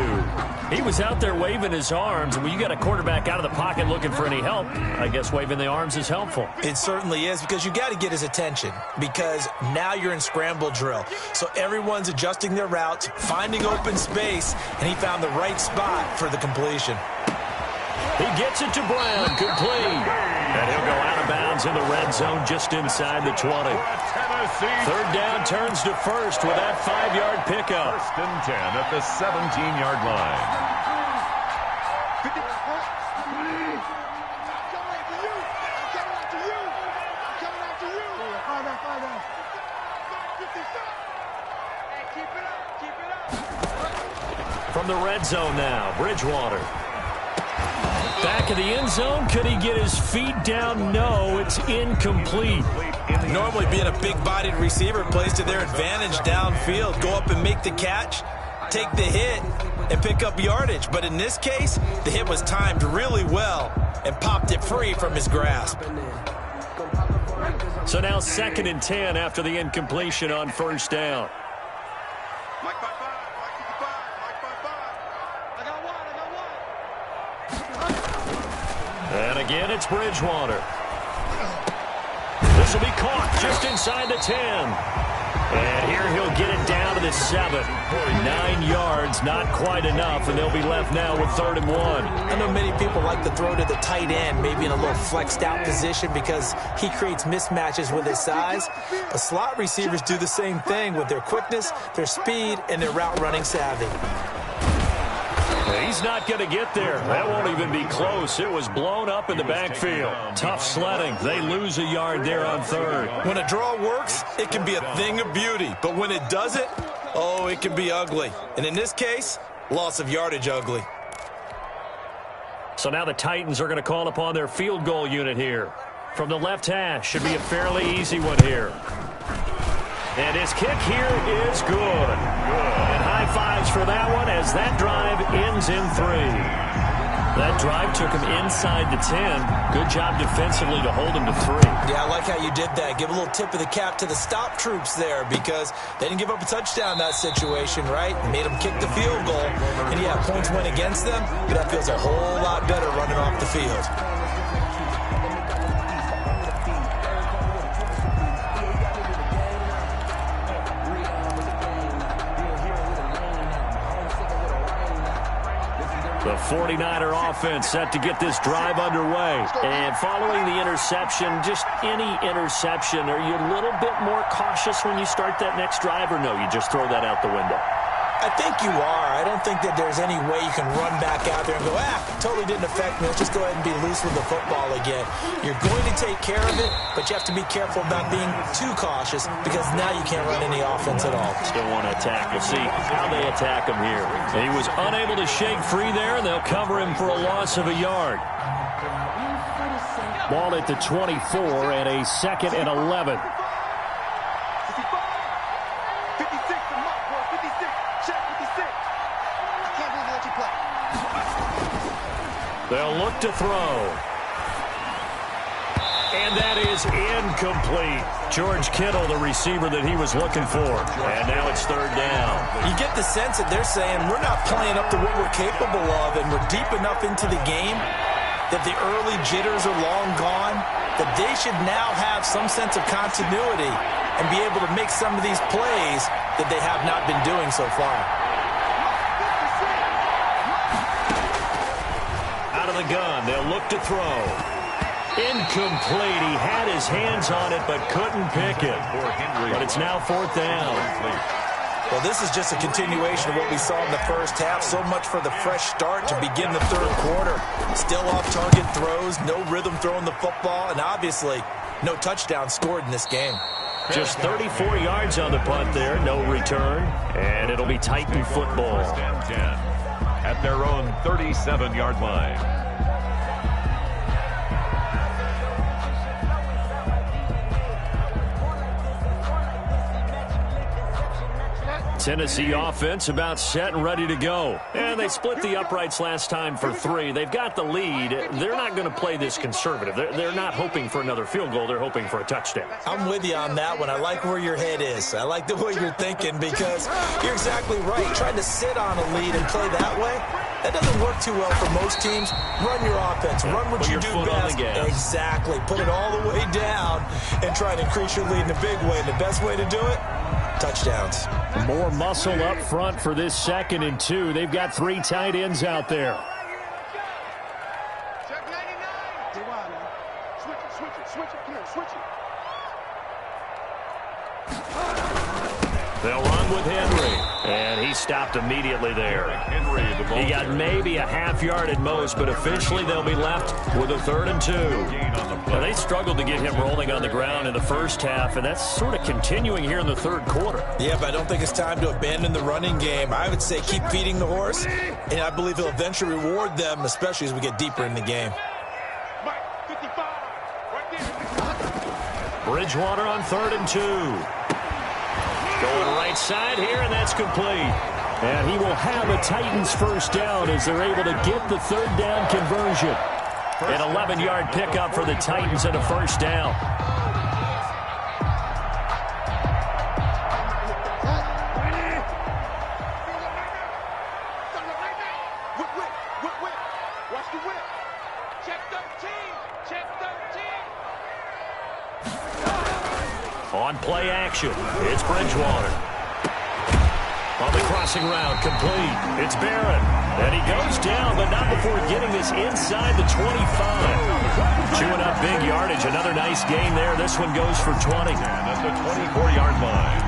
[SPEAKER 1] He was out there waving his arms, and when you got a quarterback out of the pocket looking for any help, I guess waving the arms is helpful.
[SPEAKER 2] It certainly is, because you got to get his attention, because now you're in scramble drill. So everyone's adjusting their routes, finding open space, and he found the right spot for the completion.
[SPEAKER 1] He gets it to Brown, complete. And he'll go out of bounds in the red zone just inside the 20. Third down turns to first with that 5-yard pickup.
[SPEAKER 3] 1st and 10 at the 17-yard line.
[SPEAKER 1] From the red zone now, Bridgewater. Back of the end zone. Could he get his feet down? No, it's incomplete.
[SPEAKER 2] Normally being a big-bodied receiver plays to their advantage downfield. Go up and make the catch, take the hit, and pick up yardage. But in this case, the hit was timed really well and popped it free from his grasp.
[SPEAKER 1] So now 2nd and 10 after the incompletion on first down.
[SPEAKER 4] Mike 5-5, Mike 55, Mike 5-5. I got one.
[SPEAKER 1] And again, it's Bridgewater. This will be caught just inside the 10. And here he'll get it down to the 7. 9 yards, not quite enough, and they'll be left now with 3rd and 1.
[SPEAKER 2] I know many people like to throw to the tight end, maybe in a little flexed out position because he creates mismatches with his size. But slot receivers do the same thing with their quickness, their speed, and their route running savvy.
[SPEAKER 1] He's not going to get there. That won't even be close. It was blown up in the backfield. Tough sledding. They lose a yard there on 3rd.
[SPEAKER 2] When a draw works, it can be a thing of beauty. But when it doesn't, oh, it can be ugly. And in this case, loss of yardage ugly.
[SPEAKER 1] So now the Titans are going to call upon their field goal unit here. From the left hash, should be a fairly easy one here. And his kick here is good. And high fives for that one as that drive ends in 3. That drive took him inside the 10. Good job defensively to hold him to 3.
[SPEAKER 2] Yeah, I like how you did that. Give a little tip of the cap to the stop troops there because they didn't give up a touchdown in that situation, right? Made them kick the field goal. And yeah, points went against them, but that feels a whole lot better running off the field.
[SPEAKER 1] The 49er offense set to get this drive underway. And following the interception, just any interception, are you a little bit more cautious when you start that next drive, or no, you just throw that out the window?
[SPEAKER 2] I think you are. I don't think that there's any way you can run back out there and go, totally didn't affect me. Let's just go ahead and be loose with the football again. You're going to take care of it, but you have to be careful about being too cautious because now you can't run any offense at all.
[SPEAKER 1] Still want to attack. We'll see how they attack him here. He was unable to shake free there, and they'll cover him for a loss of a yard. Ball at the 24 and a 2nd and 11. They'll look to throw. And that is incomplete. George Kittle, the receiver that he was looking for. And now it's 3rd down.
[SPEAKER 2] You get the sense that they're saying we're not playing up to what we're capable of, and we're deep enough into the game that the early jitters are long gone, that they should now have some sense of continuity and be able to make some of these plays that they have not been doing so far.
[SPEAKER 1] Out of the gun, they'll look to throw. Incomplete. He had his hands on it but couldn't pick it. But it's now 4th down.
[SPEAKER 2] Well, this is just a continuation of what we saw in the first half. So much for the fresh start to begin the 3rd quarter. Still off-target throws, no rhythm throwing the football, and obviously no touchdown scored in this game.
[SPEAKER 1] Just 34 yards on the punt there, no return, and it'll be Titan football.
[SPEAKER 3] 10 at their own 37-yard line.
[SPEAKER 1] Tennessee offense about set and ready to go. And they split the uprights last time for 3. They've got the lead. They're not going to play this conservative. They're not hoping for another field goal. They're hoping for a touchdown.
[SPEAKER 2] I'm with you on that one. I like where your head is. I like the way you're thinking because you're exactly right. Trying to sit on a lead and play that way, that doesn't work too well for most teams. Run your offense. Run what you do best. Exactly. Put it all the way down and try to increase your lead in a big way. And the best way to do it? Touchdowns.
[SPEAKER 1] More muscle up front for this 2nd and 2. They've got 3 tight ends out there.
[SPEAKER 4] Check 99. Switch it. Come here, switch it.
[SPEAKER 1] They'll run with Henry. And he stopped immediately there.
[SPEAKER 3] Henry, the ball.
[SPEAKER 1] He got maybe a half yard at most, but officially they'll be left with a 3rd and 2. Now, they struggled to get him rolling on the ground in the first half, and that's sort of continuing here in the 3rd quarter.
[SPEAKER 2] Yeah, but I don't think it's time to abandon the running game. I would say keep feeding the horse, and I believe he'll eventually reward them, especially as we get deeper in the game.
[SPEAKER 4] Mike, 55, right there.
[SPEAKER 1] Bridgewater on 3rd and 2. Going right side here, and that's complete. And he will have a Titans 1st down as they're able to get the 3rd down conversion. An 11-yard pickup for the Titans and a 1st down.
[SPEAKER 4] Watch the whip. Check 13.
[SPEAKER 1] On play action, it's Bridgewater. On the crossing route, complete. It's Barron. And he goes down, but not before getting this inside the 25. Chewing up big yardage. Another nice gain there. This one goes for 20.
[SPEAKER 3] And at the 24-yard line.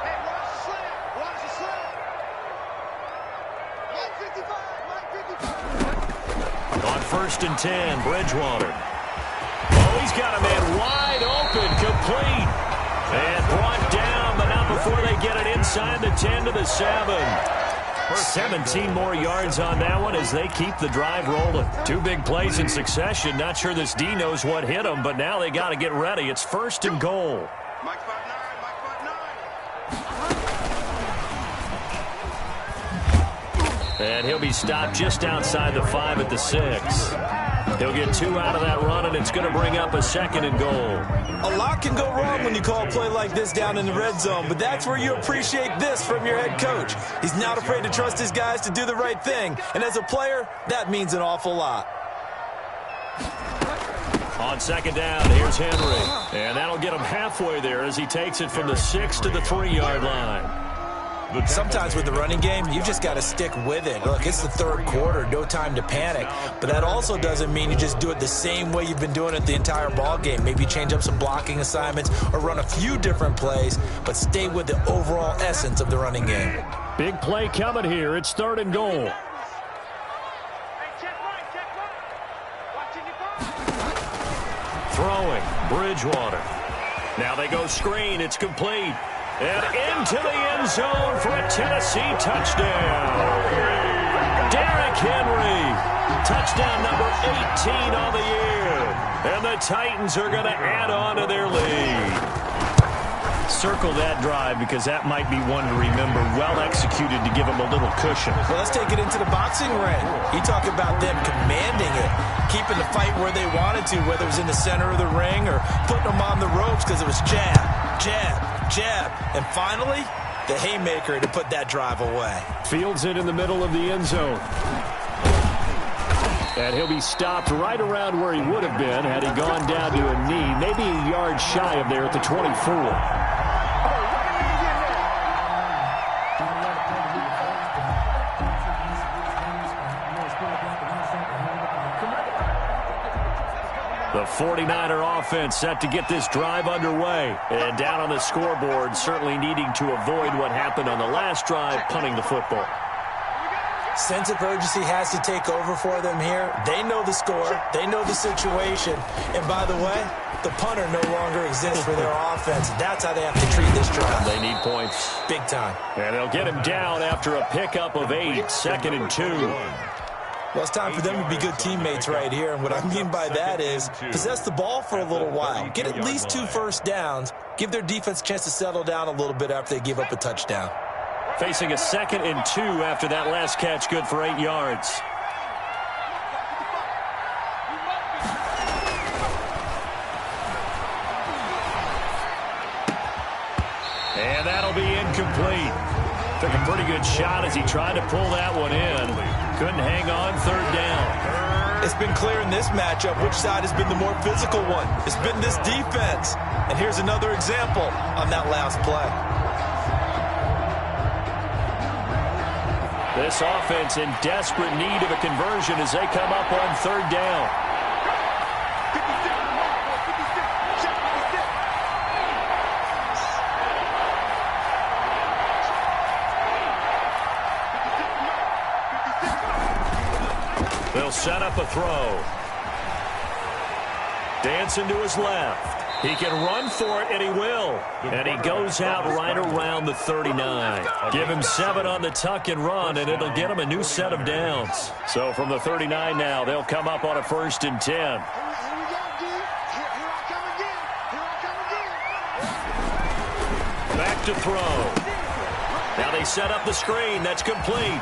[SPEAKER 4] Hey, watch the slant. Mike 55.
[SPEAKER 1] On 1st and 10, Bridgewater. Oh, he's got a man wide open, complete. And brought down, but not before they get it inside the 10 to the 7. 17 more yards on that one as they keep the drive rolling. 2 big plays in succession. Not sure this D knows what hit them, but now they got to get ready. It's 1st and goal.
[SPEAKER 4] Mike 59, Mike 59.
[SPEAKER 1] And he'll be stopped just outside the 5 at the 6. He'll get 2 out of that run, and it's going to bring up a 2nd and goal.
[SPEAKER 2] A lot can go wrong when you call a play like this down in the red zone, but that's where you appreciate this from your head coach. He's not afraid to trust his guys to do the right thing, and as a player, that means an awful lot.
[SPEAKER 1] On second down, here's Henry. And that'll get him halfway there as he takes it from the 6 to the 3-yard line.
[SPEAKER 2] Sometimes with the running game, you just got to stick with it. Look, it's the third quarter, no time to panic. But that also doesn't mean you just do it the same way you've been doing it the entire ball game. Maybe change up some blocking assignments or run a few different plays, but stay with the overall essence of the running game.
[SPEAKER 1] Big play coming here. It's 3rd and goal. Throwing, Bridgewater. Now they go screen. It's complete. And into the end zone for a Tennessee touchdown. Derrick Henry. Touchdown number 18 on the year. And the Titans are going to add on to their lead. Circle that drive because that might be one to remember. Well executed to give them a little cushion.
[SPEAKER 2] Well, let's take it into the boxing ring. You talk about them commanding it, keeping the fight where they wanted to, whether it was in the center of the ring or putting them on the ropes because it was jab, jab, jab. And finally, the haymaker to put that drive away.
[SPEAKER 1] Fields it in the middle of the end zone. And he'll be stopped right around where he would have been had he gone down to a knee, maybe a yard shy of there at the 24. The 49er offense set to get this drive underway. And down on the scoreboard, certainly needing to avoid what happened on the last drive, punting the football.
[SPEAKER 2] Sense of urgency has to take over for them here. They know the score. They know the situation. And by the way, the punter no longer exists for their offense. That's how they have to treat this drive.
[SPEAKER 1] They need points.
[SPEAKER 2] Big time.
[SPEAKER 1] And they'll get him down after a pickup of 8, 2nd and 2.
[SPEAKER 2] Well, it's time for them to be good teammates right here. And what I mean by that is possess the ball for a little while. Get at least 2 first downs. Give their defense a chance to settle down a little bit after they give up a touchdown.
[SPEAKER 1] Facing a 2nd and 2 after that last catch, good for 8 yards. And that'll be incomplete. Took a pretty good shot as he tried to pull that one in. Couldn't hang on, 3rd down.
[SPEAKER 2] It's been clear in this matchup which side has been the more physical one. It's been this defense. And here's another example on that last play.
[SPEAKER 1] This offense in desperate need of a conversion as they come up on 3rd down. They'll set up a throw. Dancing to his left. He can run for it, and he will. And he goes out right around the 39. Give him 7 on the tuck and run, and it'll get him a new set of downs. So from the 39 now, they'll come up on a 1st and 10. Back to throw. Now they set up the screen. That's complete.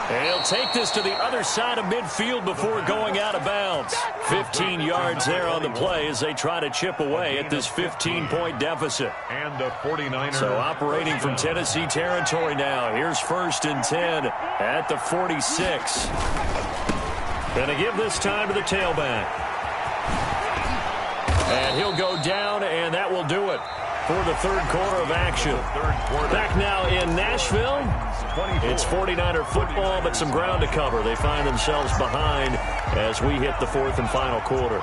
[SPEAKER 1] And he'll take this to the other side of midfield before going out of bounds. 15 yards there on the play as they try to chip away at this 15-point deficit.
[SPEAKER 3] And the 49ers.
[SPEAKER 1] So operating from Tennessee territory now. Here's 1st and 10 at the 46. Going to give this time to the tailback. And he'll go down, and that will do it for the 3rd quarter of action. Back now in Nashville. It's 49er football, but some ground to cover. They find themselves behind as we hit the 4th and final quarter.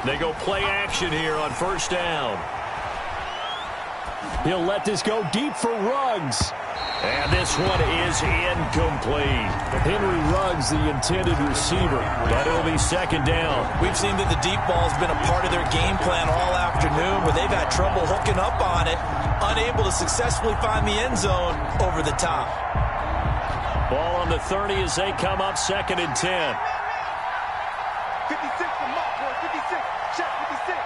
[SPEAKER 1] They go play action here on 1st down. He'll let this go deep for Ruggs. And this one is incomplete. Henry Ruggs, the intended receiver, but it'll be 2nd down.
[SPEAKER 2] We've seen that the deep ball has been a part of their game plan all afternoon, but they've had trouble hooking up on it, unable to successfully find the end zone over the top.
[SPEAKER 1] Ball on the 30 as they come up 2nd and 10.
[SPEAKER 4] 56 for Mark, boy, 56. Check 56.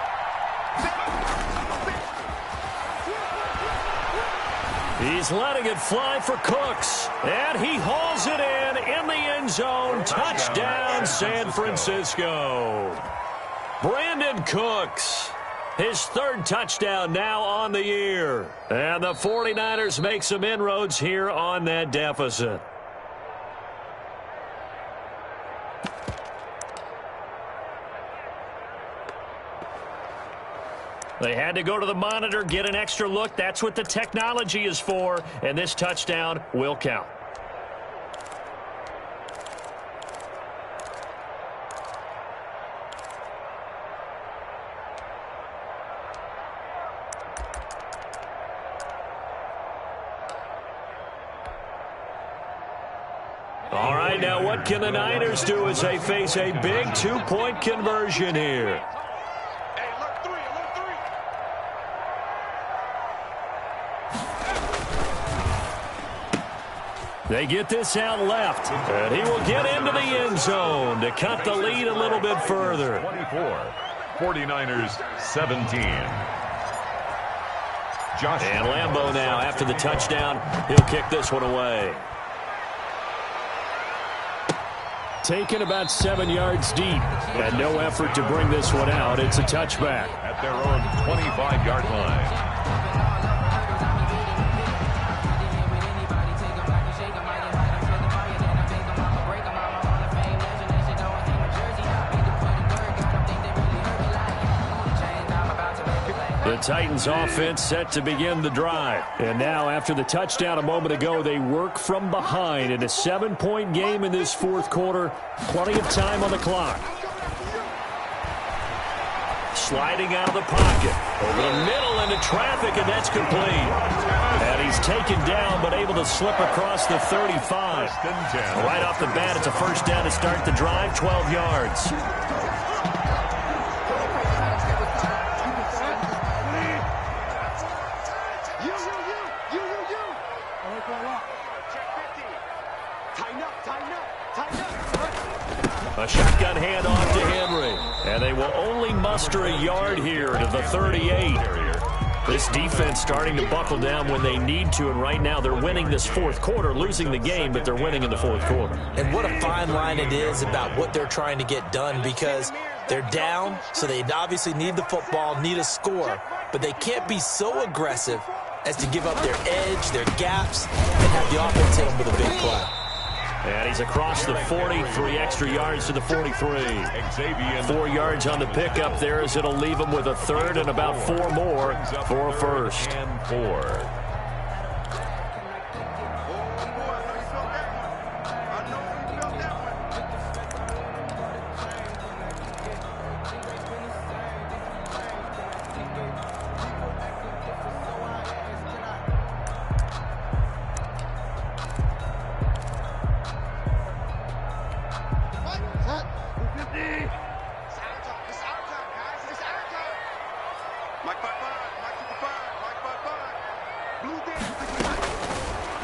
[SPEAKER 1] He's letting it fly for Cooks. And he hauls it in the end zone. Touchdown, San Francisco. Brandon Cooks, his third touchdown now on the year. And the 49ers make some inroads here on that deficit. They had to go to the monitor, get an extra look. That's what the technology is for, and this touchdown will count. All right, now what can the Niners do as they face a big two-point conversion here? They get this out left, and he will get into the end zone to cut the lead a little bit further.
[SPEAKER 3] 24, 49ers 17. Josh.
[SPEAKER 1] And Lambeau now, after the touchdown, he'll kick this one away. Taken about 7 yards deep, and no effort to bring this one out. It's a touchback.
[SPEAKER 3] At their own 25-yard line.
[SPEAKER 1] The Titans offense set to begin the drive. And now after the touchdown a moment ago, they work from behind in a 7-point game in this fourth quarter. Plenty of time on the clock. Sliding out of the pocket. Over the middle into traffic, and that's complete. And he's taken down but able to slip across the 35. Right off the bat, it's a first down to start the drive, 12 yards. A shotgun handoff to Henry. And they will only muster a yard here to the 38. This defense starting to buckle down when they need to, and right now they're winning this fourth quarter, losing the game, but they're winning in the fourth quarter.
[SPEAKER 2] And what a fine line it is about what they're trying to get done, because they're down, so they obviously need the football, need a score, but they can't be so aggressive as to give up their edge, their gaps, and have the offense hit them with a big play.
[SPEAKER 1] And he's across the 40, 3 extra yards to the 43. 4 yards on the pickup there, as it'll leave him with a third and about 4 more for a first.
[SPEAKER 3] And 4.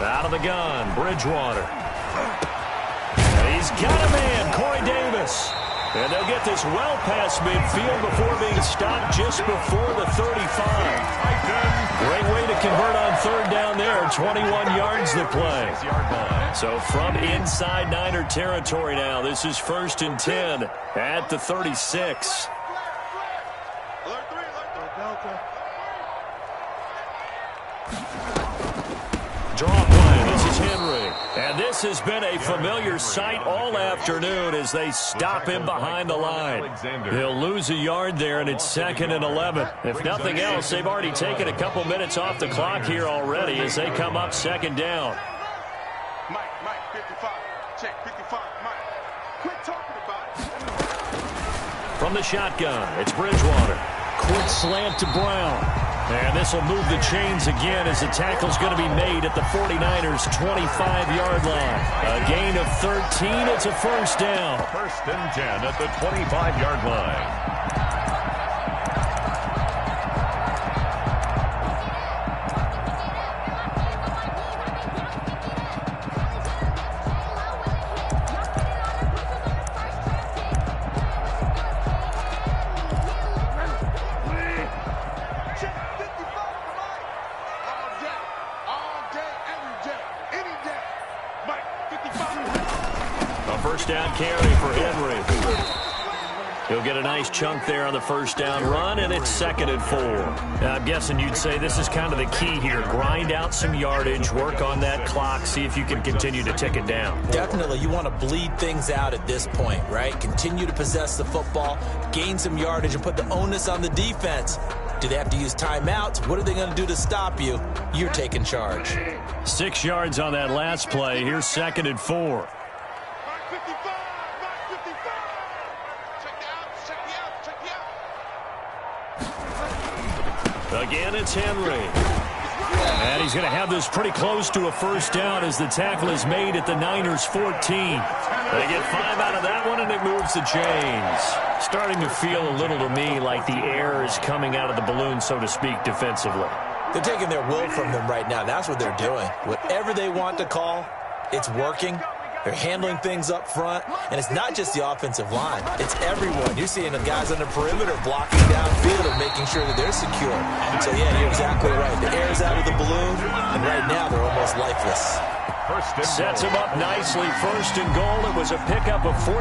[SPEAKER 1] Out of the gun, Bridgewater. He's got a man, Corey Davis. And they'll get this well past midfield before being stopped just before the 35. Great way to convert on third down there. 21 yards to play. So from inside Niner territory now, this is 1st and 10 at the 36. Draw play. This is Henry. And this has been a familiar sight all afternoon as they stop him behind the line. He'll lose a yard there, and it's 2nd and 11. If nothing else, they've already taken a couple minutes off the clock here already as they come up 2nd down.
[SPEAKER 4] Mike, 55. Check, 55, Mike. Quit talking about it.
[SPEAKER 1] From the shotgun, it's Bridgewater. Quick slant to Brown. And this will move the chains again as the tackle's going to be made at the 49ers' 25-yard line. A gain of 13. It's a first down.
[SPEAKER 3] 1st and 10 at the 25-yard line.
[SPEAKER 1] First down carry for Henry. He'll get a nice chunk there on the first down run, and it's 2nd and 4. Now, I'm guessing you'd say this is kind of the key here. Grind out some yardage, work on that clock, see if you can continue to tick it down.
[SPEAKER 2] Definitely. You want to bleed things out at this point, right? Continue to possess the football, gain some yardage, and put the onus on the defense. Do they have to use timeouts? What are they going to do to stop you? You're taking charge.
[SPEAKER 1] 6 yards on that last play. Here's 2nd and 4. Again, it's Henry. And he's going to have this pretty close to a first down as the tackle is made at the Niners' 14. They get 5 out of that one, and it moves the chains. Starting to feel a little to me like the air is coming out of the balloon, so to speak, defensively.
[SPEAKER 2] They're taking their will from them right now. That's what they're doing. Whatever they want to call, it's working. They're handling things up front, and it's not just the offensive line. It's everyone. You're seeing the guys on the perimeter blocking downfield and making sure that they're secure. So, yeah, you're exactly right. The air's out of the balloon, and right now they're almost lifeless.
[SPEAKER 1] Sets him up nicely. 1st and goal. It was a pickup of 14.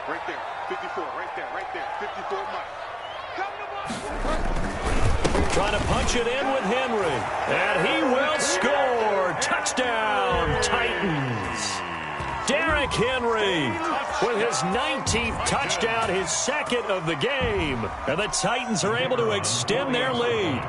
[SPEAKER 4] Right there, 54, right there, 54 Mike.
[SPEAKER 1] Trying to punch it in with Henry. And he will score. Touchdown, Titans. Derrick Henry with his 19th touchdown, his 2nd of the game. And the Titans are able to extend their lead.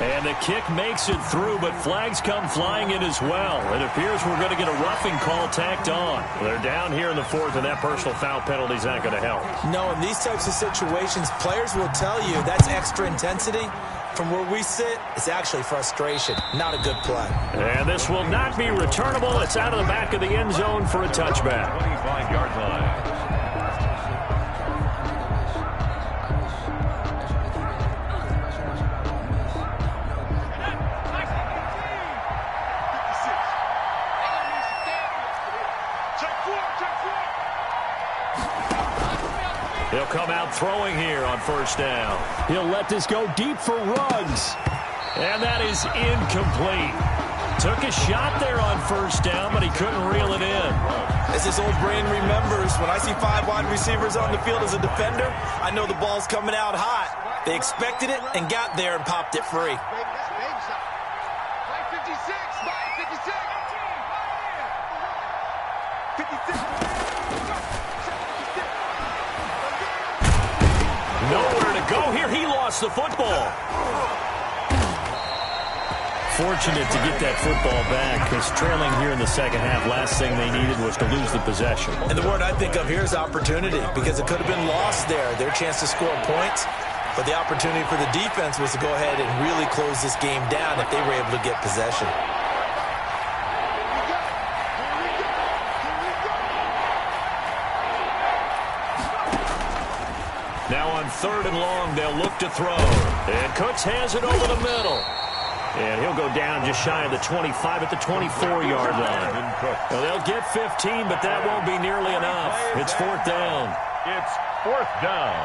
[SPEAKER 1] And the kick makes it through, but flags come flying in as well. It appears we're going to get a roughing call tacked on. They're down here in the 4th, and that personal foul penalty is not going to help.
[SPEAKER 2] No, in these types of situations, players will tell you that's extra intensity. From where we sit, it's actually frustration. Not a good play.
[SPEAKER 1] And this will not be returnable. It's out of the back of the end zone for a touchback.
[SPEAKER 3] 25-yard line.
[SPEAKER 1] He'll come out throwing here on 1st down. He'll let this go deep for Ruggs. And that is incomplete. Took a shot there on 1st down, but he couldn't reel it in.
[SPEAKER 2] As his old brain remembers, when I see 5 wide receivers on the field as a defender, I know the ball's coming out hot. They expected it and got there and popped it free.
[SPEAKER 1] Nowhere to go here. He lost the football. Fortunate to get that football back, because trailing here in the 2nd half, last thing they needed was to lose the possession.
[SPEAKER 2] And the word I think of here is opportunity, because it could have been lost there, their chance to score points. But the opportunity for the defense was to go ahead and really close this game down if they were able to get possession.
[SPEAKER 1] Now on 3rd and long, they'll look to throw. And Cooks has it over the middle. And he'll go down just shy of the 25 at the 24-yard line. Well, they'll get 15, but that won't be nearly enough. It's 4th down.
[SPEAKER 3] It's 4th down.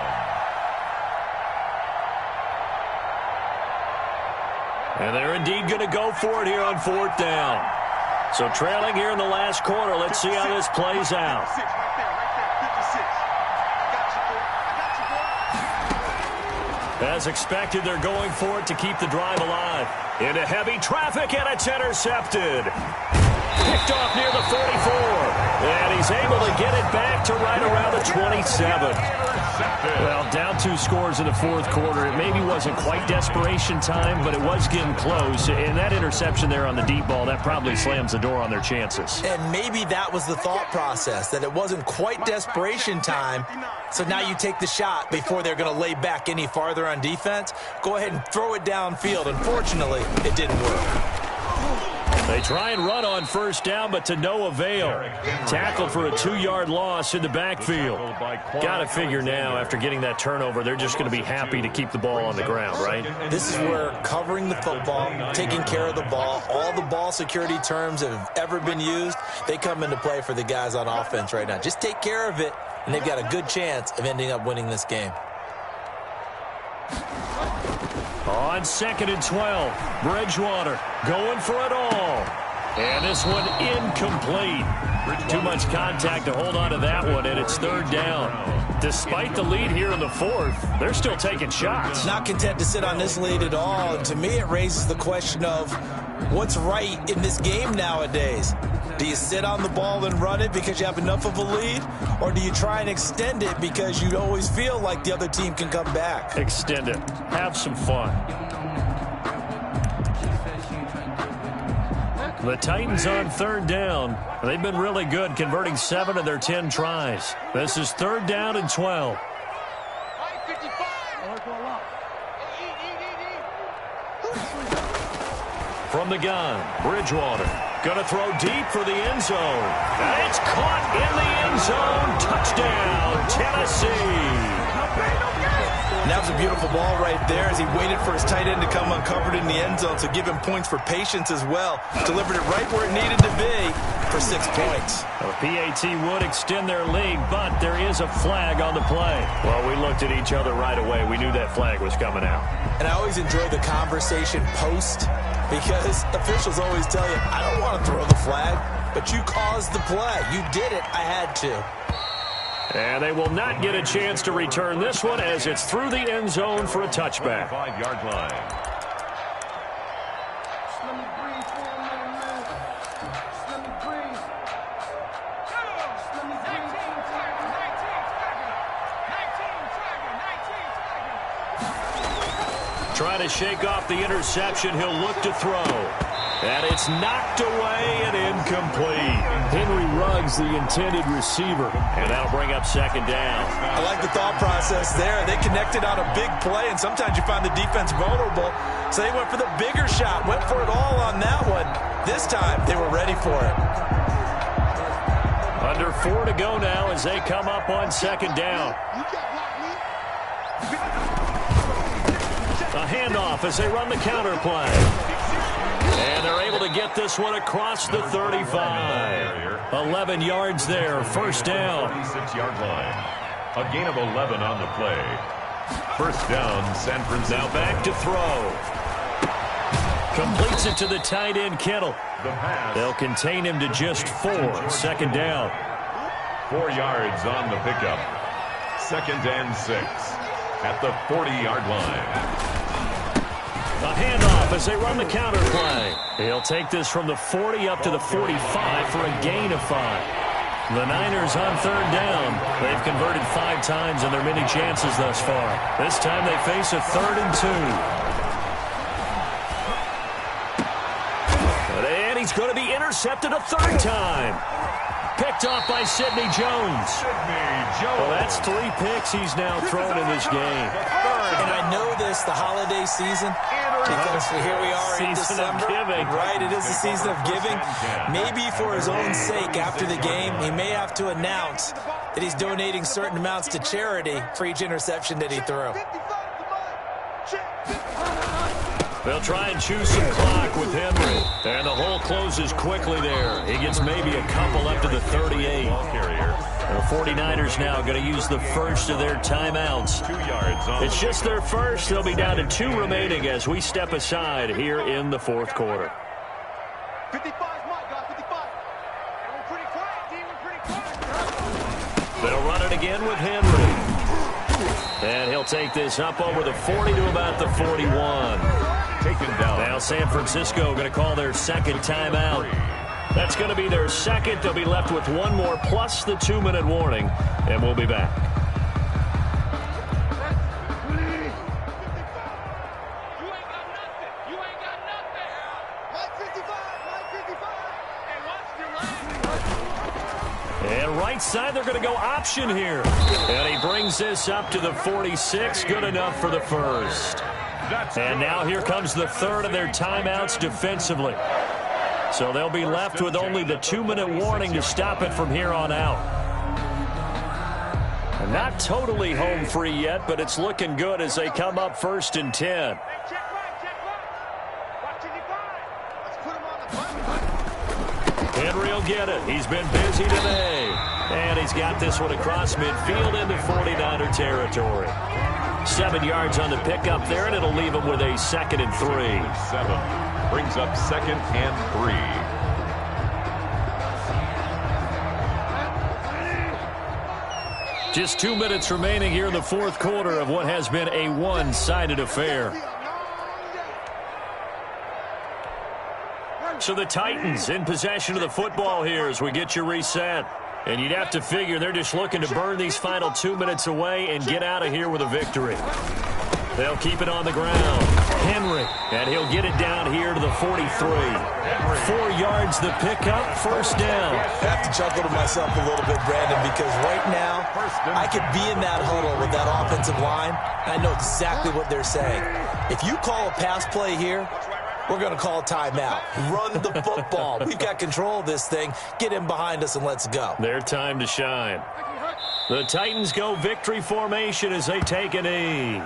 [SPEAKER 1] And they're indeed going to go for it here on 4th down. So trailing here in the last quarter, let's see how this plays out. As expected, they're going for it to keep the drive alive. Into heavy traffic, and it's intercepted. Picked off near the 44. And he's able to get it back to right around the 27. Well, down 2 scores in the 4th quarter. It maybe wasn't quite desperation time, but it was getting close. And that interception there on the deep ball, that probably slams the door on their chances.
[SPEAKER 2] And maybe that was the thought process, that it wasn't quite desperation time. So now you take the shot before they're going to lay back any farther on defense. Go ahead and throw it downfield. Unfortunately, it didn't work.
[SPEAKER 1] They try and run on 1st down, but to no avail. Tackled for a 2-yard loss in the backfield. Got to figure now, after getting that turnover, they're just going to be happy to keep the ball on the ground, right?
[SPEAKER 2] This is where covering the football, taking care of the ball, all the ball security terms that have ever been used, they come into play for the guys on offense right now. Just take care of it, and they've got a good chance of ending up winning this game.
[SPEAKER 1] On 2nd and 12, Bridgewater going for it all. And this one incomplete. Too much contact to hold on to that one, and it's 3rd down. Despite the lead here in the 4th, they're still taking shots.
[SPEAKER 2] Not content to sit on this lead at all. And to me, it raises the question of what's right in this game nowadays. Do you sit on the ball and run it because you have enough of a lead? Or do you try and extend it because you always feel like the other team can come back?
[SPEAKER 1] Extend it. Have some fun. The Titans on 3rd down. They've been really good, converting 7 of their 10 tries. This is 3rd down and 12. From the gun, Bridgewater. Going to throw deep for the end zone. And it's caught in the end zone. Touchdown, Tennessee.
[SPEAKER 2] And that was a beautiful ball right there as he waited for his tight end to come uncovered in the end zone, so give him points for patience as well. Delivered it right where it needed to be for 6 points.
[SPEAKER 1] The PAT would extend their lead, but there is a flag on the play. Well, we looked at each other right away. We knew that flag was coming out.
[SPEAKER 2] And I always enjoy the conversation post because officials always tell you, I don't want to throw the flag, but you caused the play. You did it. I had to.
[SPEAKER 1] And they will not get a chance to return this one as it's through the end zone for a touchback.
[SPEAKER 3] 5-yard line.
[SPEAKER 1] Trying to shake off the interception. He'll look to throw. And it's knocked away and incomplete. Henry Ruggs, the intended receiver. And that'll bring up 2nd down.
[SPEAKER 2] I like the thought process there. They connected on a big play, and sometimes you find the defense vulnerable. So they went for the bigger shot, went for it all on that one. This time, they were ready for it.
[SPEAKER 1] Under 4 to go now as they come up on 2nd down. A handoff as they run the counter play. And they're able to get this one across the 35. 11 yards there, 1st down.
[SPEAKER 3] 36-yard line. A gain of 11 on the play. 1st down, San Francisco.
[SPEAKER 1] Now back to throw. Completes it to the tight end, Kittle.
[SPEAKER 3] The pass.
[SPEAKER 1] They'll contain him to just 4. 2nd down.
[SPEAKER 3] 4 yards on the pickup. 2nd and 6 at the 40-yard line.
[SPEAKER 1] A handoff as they run the counter play. He'll take this from the 40 up to the 45 for a gain of 5. The Niners on 3rd down. They've converted 5 times in their many chances thus far. This time they face a 3rd and 2. And he's going to be intercepted a 3rd time. Picked off by Sidney Jones. Well, that's 3 picks he's now thrown in this game.
[SPEAKER 2] And I know this, the holiday season, because here we are in December. Right, it is the season of giving. Maybe for his own sake, after the game, he may have to announce that he's donating certain amounts to charity for each interception that he threw.
[SPEAKER 1] They'll try and choose some clock with Henry. And the hole closes quickly there. He gets maybe a couple up to the 38. The 49ers now going to use the first of their timeouts.
[SPEAKER 3] 2 yards on.
[SPEAKER 1] It's just their first. They'll be down to 2 remaining as we step aside here in the 4th quarter.
[SPEAKER 4] 55, my God, 55. And we're pretty quiet, D. We're pretty quiet.
[SPEAKER 1] They'll run it again with Henry. And he'll take this up over the 40 to about the 41.
[SPEAKER 3] Taken down.
[SPEAKER 1] Now San Francisco going to call their 2nd timeout. That's going to be their 2nd. They'll be left with 1 more plus the 2-minute warning. And we'll be back. And right side, they're going to go option here. And he brings this up to the 46. Good enough for the 1st. And now here comes the 3rd of their timeouts defensively. So they'll be left with only the 2-minute warning to stop it from here on out. Not totally home free yet, but it's looking good as they come up 1st and 10. Henry will get it. He's been busy today. And he's got this one across midfield into 49er territory. 7 yards on the pickup there, and it'll leave him with a 2nd and 3.
[SPEAKER 3] 7 brings up 2nd and 3.
[SPEAKER 1] Just 2 minutes remaining here in the fourth quarter of what has been a one-sided affair. So the Titans in possession of the football here as we get you reset. And you'd have to figure they're just looking to burn these final 2 minutes away and get out of here with a victory. They'll keep it on the ground. Henry, and he'll get it down here to the 43. 4 yards the pickup, first down.
[SPEAKER 2] I have to chuckle to myself a little bit, Brandon, because right now I could be in that huddle with that offensive line, and I know exactly what they're saying. If you call a pass play here, we're going to call a timeout. Run the football. We've got control of this thing. Get in behind us and let's go.
[SPEAKER 1] Their time to shine. The Titans go victory formation as they take a knee.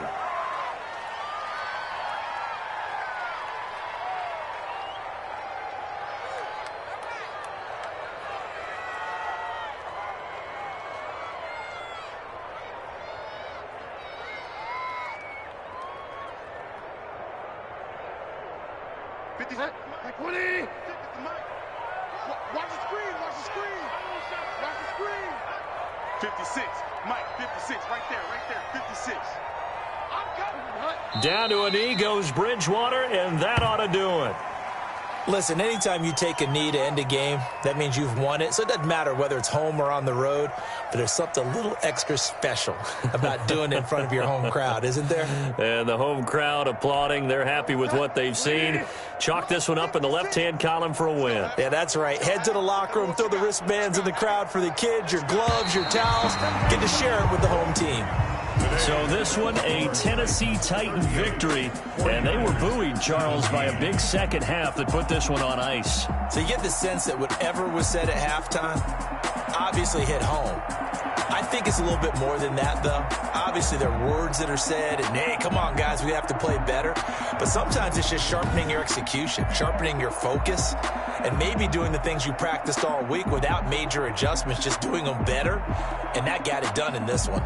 [SPEAKER 4] Watch the screen, watch the screen. Watch the screen. 56, Mike, 56, right there, 56. I'm coming.
[SPEAKER 1] Down to a knee goes Bridgewater, and that ought to do it.
[SPEAKER 2] Listen, anytime you take a knee to end a game, that means you've won it. So it doesn't matter whether it's home or on the road, but there's something a little extra special about doing it in front of your home crowd, isn't there?
[SPEAKER 1] And the home crowd applauding. They're happy with what they've seen. Chalk this one up in the left-hand column for a win.
[SPEAKER 2] Yeah, that's right. Head to the locker room, throw the wristbands in the crowd for the kids, your gloves, your towels. Get to share it with the home team.
[SPEAKER 1] So this one, a Tennessee Titan victory. And they were buoyed, Charles, by a big second half that put this one on ice.
[SPEAKER 2] So you get the sense that whatever was said at halftime obviously hit home. I think it's a little bit more than that, though. Obviously, there are words that are said, and, hey, come on, guys, we have to play better. But sometimes it's just sharpening your execution, sharpening your focus, and maybe doing the things you practiced all week without major adjustments, just doing them better. And that got it done in this one.